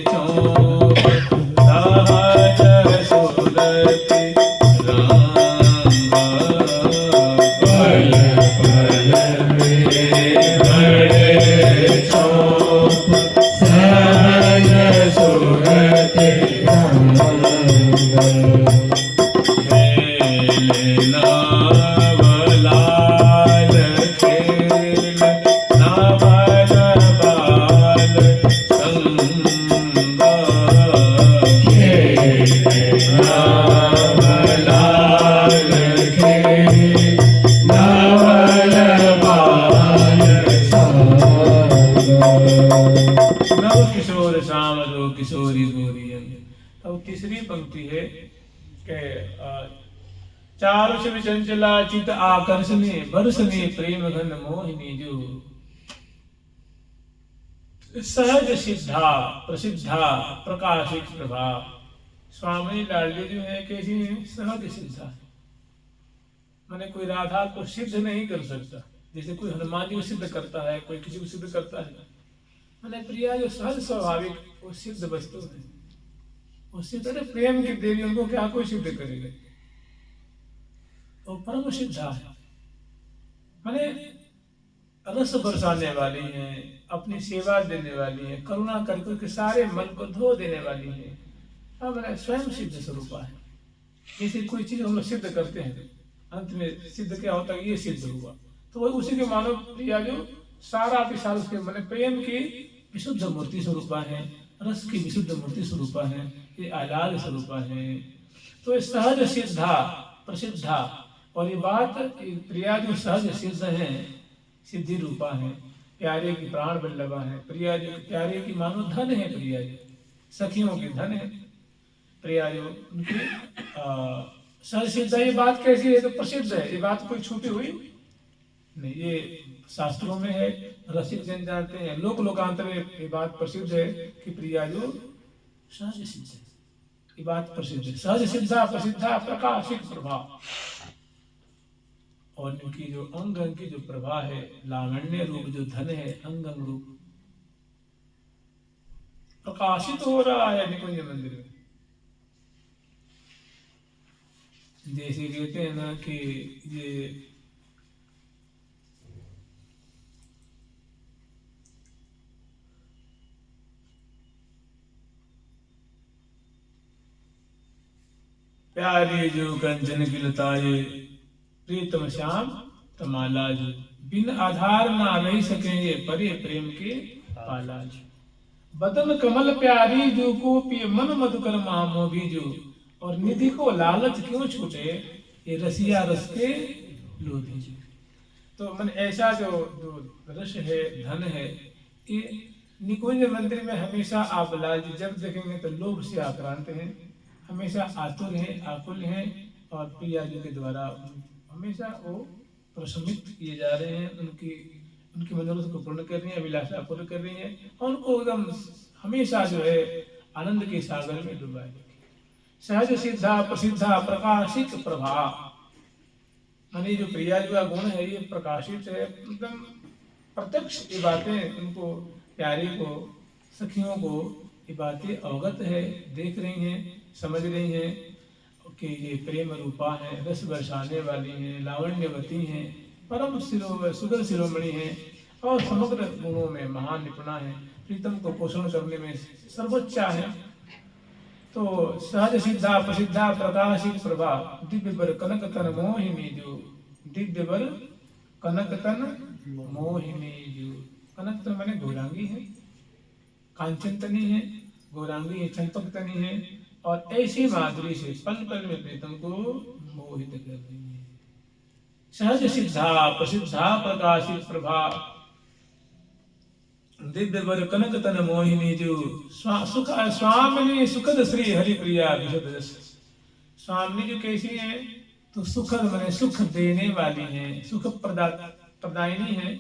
A: चौक सहज सुरति रंगा, पल पल में बढ़े चौक सहज सुरति रंगा, किशोरी गोरी। अब तीसरी पंक्ति है कि चारु छवि चंचला चित आकर्षणी बरसनी प्रेम घन मोहिनी, जो सहज सिद्धा प्रसिद्धा प्रकाशित प्रभा। स्वामी लाडली जो है कैसी सहज सिद्धा, मैंने कोई राधा को सिद्ध नहीं कर सकता, जैसे कोई हनुमान जी को सिद्ध करता है, कोई किसी को सिद्ध करता है। मैंने प्रिया जो सहज स्वाभाविक वो सिद्ध वस्तु है, वो सिद्ध है प्रेम की देवी, उनको क्या कोई सिद्ध करेगा, वो परम सिद्धा है। मैंने रस बरसाने वाली है, अपनी सेवा देने वाली है, करुणा करके के सारे मन को धो देने वाली है। अब मैंने स्वयं सिद्ध स्वरूप है। जैसे कोई चीज हम लोग सिद्ध करते हैं, अंत में सिद्ध क्या होता है, ये सिद्ध हुआ, तो वही उसी के मानव प्रिया जो सारा विशाल उसके मैंने प्रेम की विशुद्ध मूर्ति स्वरूपा है, रस की विशुद्ध मूर्ति स्वरूपा है, ये आह्लाद स्वरूपा है। तो ये सहज सिद्धा प्रसिद्धा, और ये बात प्रिया जो सहज सिद्ध है, सिद्धि रूपा है, प्यारे की प्राण बल्लभा है, प्रिया जो प्यारे की मानो धन है, प्रिया जो सखियों की धन है, प्रिया जो उनकी सहज सिद्ध है। ये बात कैसी है, तो प्रसिद्ध है, ये बात कोई छूटी हुई नहीं, ये शास्त्रों में है, रसिक जन जानते हैं, लोक लोकांतर में ये बात प्रसिद्ध है कि प्रिया जो सहज सिद्ध है, ये बात प्रसिद्ध है। सहज सिद्धा प्रसिद्धा प्रकाशिक प्रभा, और इनकी जो अंग की जो प्रभा है, लावण्य रूप जो धन है, अंग रूप प्रकाशित हो रहा है निकुंज मंदिर में। जैसे कहते हैं ना कि ये प्यारी जो कंचन की लताए, प्रीतम श्याम तमाला जो, बिन आधार ना रह सकेंगे परे प्रेम के पाला जो। बदन कमल प्यारी जो को पिए मन मधुकर मामो भी जो, और निधि को लालच क्यों छूटे, ये रसिया रस के लोभी जो। तो मन ऐसा जो रस है, धन है, ये निकुंज मंदिर में हमेशा आप लाल जी जब देखेंगे तो लोभ से आक्रांत हैं, हमेशा आतुर हैं, आकुल हैं, और प्रिया जी के द्वारा हमेशा वो प्रशमित किए जा रहे हैं, उनकी मनोरथ को पूर्ण कर रही है, अभिलाषा पूर्ण कर रही है, और उनको एकदम हमेशा जो है आनंद के सागर में डुबाए। सहज सिद्धा प्रसिद्धा प्रकाशित प्रभा, मानी जो प्रिया जी का गुण है, ये प्रकाशित है, एकदम प्रत्यक्ष ये बातें उनको प्यारी को सखियों को ये बातें अवगत है, देख रही हैं, समझ रही हैं कि ये प्रेम रूपा है, रस बरसाने वाली हैं, लावण्यवती हैं, परम सुंदर शिरोमणि हैं, और समग्र गुणों में महान निपुणा है, प्रीतम को पोषण करने में सर्वोच्चा है। तो सहज सिद्धा प्रसिद्धा प्रकाशित प्रभा, दिव्य बर कनक तन मोहिनी जो, दिव्य बर कनक तन मोहिनी जो, कनक तन माने गौरांगी है, कांचन तनी है, गौरांगी है, चंपक तनी है, और ऐसी माधुरी से पल पल में प्रीतम को मोहित कर रही है। सहज सिद्धा प्रसिद्धा प्रकाशित प्रभा, दिव्य बर कनक तन मोहिनी जो, स्वामिनी सुखद श्री हरिप्रिया विशद रस। स्वामिनी जो कैसी है, तो सुखद माने सुख देने वाली है, सुख प्रदायिनी है।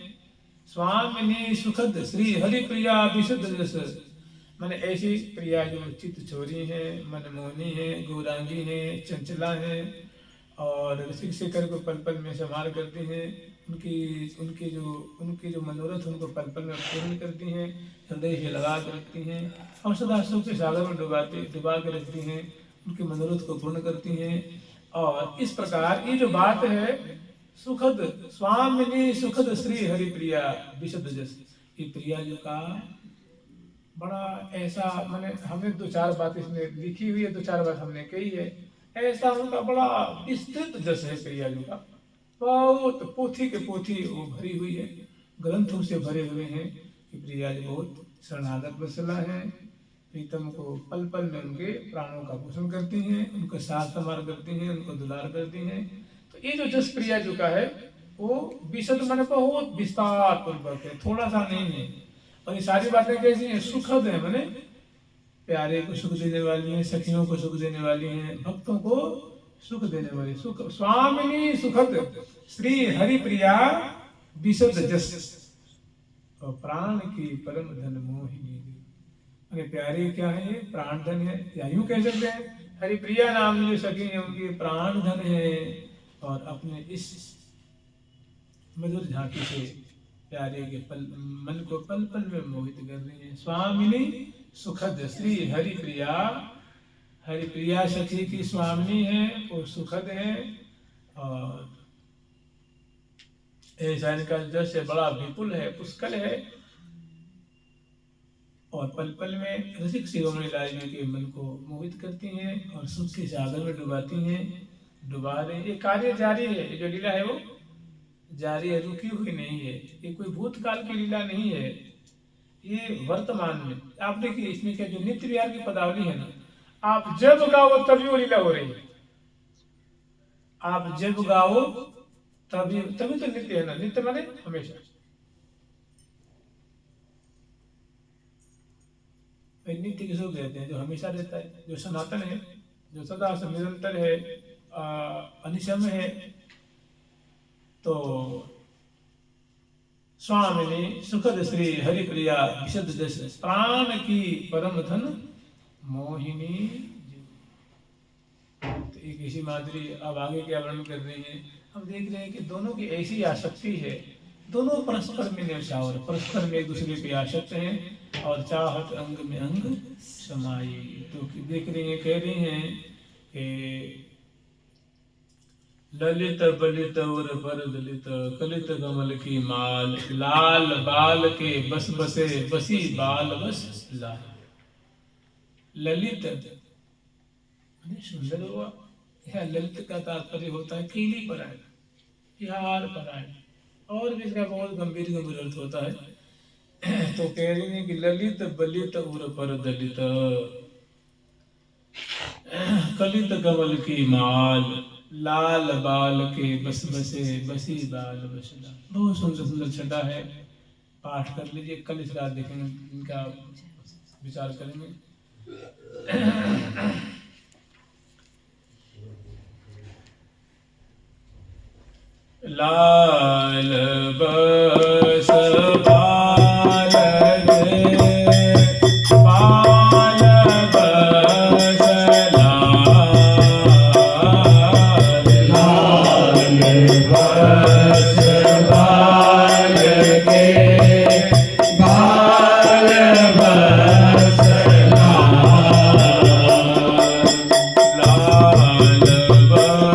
A: स्वामिनी सुखद श्री हरिप्रिया विशद रस, मैंने ऐसी प्रिया जो चित्त छोरी है, मनमोहनी है, गौरांगी है, चंचला है, और रसिक शेखर को पल पल में संभाल करती हैं, उनकी जो मनोरथ उनको पल पल में पूर्ण करती हैं, हृदय से लगा कर रखती हैं, और सदा सुख के सागर में डुबा कर रखती हैं, उनकी मनोरथ को पूर्ण करती हैं। और इस प्रकार ये जो बात है, सुखद स्वामिनी सुखद श्री हरिप्रिया विशद जस, ये प्रिया जो का बड़ा ऐसा, मैंने हमें दो चार बात इसमें लिखी हुई है, दो चार बात हमने कही है, ऐसा उनका बड़ा विस्तृत जस है प्रिया जी का, बहुत पोथी के पोथी वो भरी हुई है, ग्रंथों से भरे हुए हैं कि प्रिया जी बहुत शरणागत वत्सला है, प्रीतम को पल पल में उनके प्राणों का पोषण करती हैं, उनको साथ संभाल करती हैं, उनको दुलार करती हैं। तो ये जो जस प्रिया जी का है वो विशद मैंने बहुत विस्तार पूर्वक है, थोड़ा सा नहीं है, और ये सारी बातें कैसी हैं, सुखद है, मैंने प्यारे को सुख देने वाली हैं, सखियों को सुख देने वाली हैं, भक्तों को सुख देने वाली। सुख स्वामिनी सुखद श्री हरिप्रिया विशद जस, और प्राण की परम धन मोहिनी। अरे प्यारे क्या है, ये प्राण धन है, या यूं कह सकते हैं हरिप्रिया नाम जो सखी है उनकी प्राण धन है, और अपने इस मधुर झांकी से प्यारे के मन को पल पल में मोहित कर रही है। स्वामिनी सुखद श्री हरिप्रिया, हरिप्रिया सखी की स्वामिनी है, वो सुखद है और ऐसा इनका जस बड़ा विपुल है, पुष्कल है और पल पल में रसिक शिरोमणि लाल जी के मन को मोहित करती हैं और सुख के सागर में डुबाती हैं, डुबा रही। ये कार्य जारी है, ये जो लीला है वो जारी है, रुकी हुई नहीं है। ये कोई भूतकाल की लीला नहीं है, ये वर्तमान में। आप देखिए इसमें क्या, जो नित्य विहार की पदावली है ना, आप जब गाओ तभी वो लीला हो रही है। आप जब गाओ तभी तो नित्य है ना, नित्य माने हमेशा। नित्य किसको कहते हैं? जो हमेशा रहता है, जो सनातन है, जो सदा निरंतर है, अनिशम है। तो स्वामिनी सुखद श्री हरिप्रिया विशद दश प्राण की परम धन मोहिनी। तो एक ऐसी माधुरी अब आगे क्या वर्णन कर रही है। हम देख रहे हैं कि दोनों की ऐसी आसक्ति है, दोनों परस्पर में न्यौछावर, परस्पर में एक दूसरे पे आसक्त हैं और चाहत अंग में अंग समाई। तो देख रही हैं, कह रही हैं कि ललित बलित और बर दलित कलित कमल की माल, लाल बाल के बस बसे बसी बाल बस लाल। ललित सुंदर हुआ, यह ललित का तात्पर्य होता है कीली परायण, प्यार परायण, और भी इसका बहुत गंभीर अर्थ होता है। तो कह रही है कि ललित बलित और पर दलित कलित कमल की माल, लाल बाल के बस बसे बसी बाल बसला। बहुत सुंदर सुंदर छटा है, पाठ कर लीजिए। कल इस रात देखेंगे, इनका विचार करेंगे। लाल बस बाल रे बाल बस लाल बस बाल के बाल बस लाल बस बाल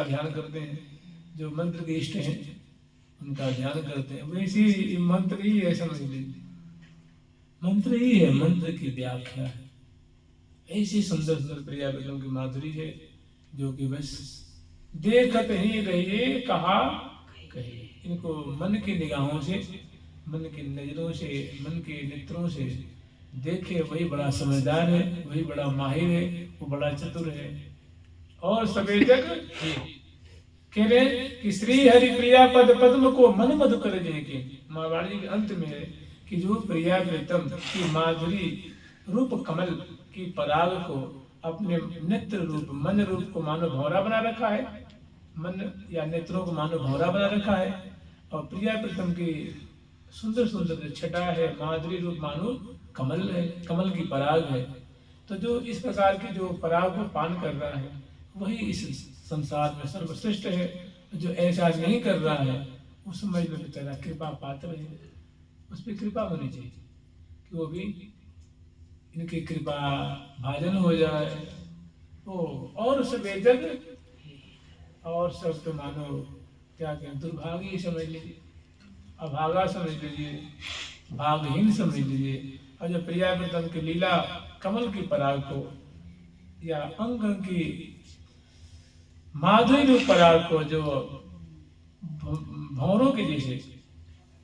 A: ध्यान करते हैं, जो मंत्र के इष्ट हैं उनका ध्यान करते हैं, वैसे मंत्र ही है, समझ लीजिए मंत्र ही है, मंत्र की व्याख्या है। ऐसी सुंदर सुंदर प्रियावचनों की माधुरी है जो कि बस देखत ही रहिए कहा कहे। इनको मन की निगाहों से, मन की नजरों से, मन के नेत्रों से देखे वही बड़ा समझदार है, वही बड़ा माहिर है, वो बड़ा चतुर है। और सवेदक कह रहे कि श्री हरि प्रिया पद पद्म को मन मधु कर देने के महावाणी के अंत में है कि जो प्रिया प्रीतम की माधुरी रूप कमल की पराग को अपने नेत्र रूप मन रूप को मानो भौरा बना रखा है, मन या नेत्रों को मानो भौरा बना रखा है, और प्रिया प्रीतम की सुंदर सुंदर छटा है, माधुरी रूप मानो कमल है, कमल की पराग है। तो जो इस प्रकार की जो पराग को पान कर रहा है वही इस संसार में सर्वश्रेष्ठ है। जो ऐसा नहीं कर रहा है उस समय में बेचारा कृपा पात्र है, उस पर कृपा होनी चाहिए कि वो भी इनकी कृपा भाजन हो जाए। और उस वेदक और सब तो मानो क्या कहें, दुर्भागी समझ लीजिए, अभागा समझ लीजिए, भागहीन समझ लीजिए। और जो प्रिया प्रीतम की लीला कमल की पराग को या अंग की माधुरी रूप पराग को जो भंवरों के जैसे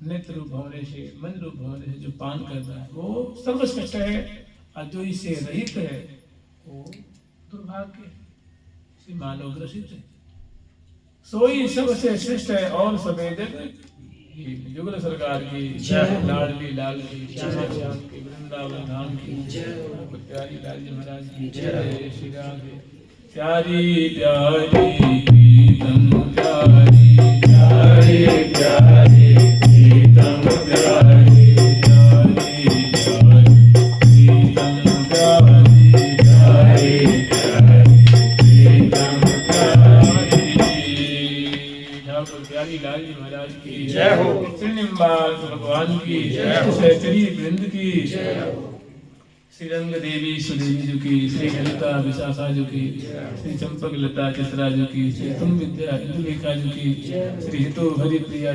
A: नेत्र रूप भंवरे से, मन रूप भंवरे से जो पान करता है वो सर्वश्रेष्ठ है, और जो इससे रहित है वो दुर्भाग्य से मानव ग्रसित है। सोई सबसे श्रेष्ठ है और सवेदक युगल सरकार की जय, लाडली लाल की श्यामा श्याम की वृंदावन धाम की जय, प्यारी लाल जी महाराज की जय, श्री राम की प्यारी प्यारी प्रीतम प्यारी प्यारी प्यारी प्रीतम प्यारी प्यारी प्यारी प्रीतम प्यारी प्यारी प्यारी प्रीतम प्यारी। ठाकुर प्यारी लाल जी महाराज की जय हो, श्रीनिवास भगवान की जय, सहचरी वृंद की जय हो, श्री रंग देवी सुदेवी जी की, श्री ललिता विशाखा जी की, श्री चंपक लता चित्रा जी की, श्री तुम विद्या इंदुलेखा जी की, श्री हितो हरि प्रिया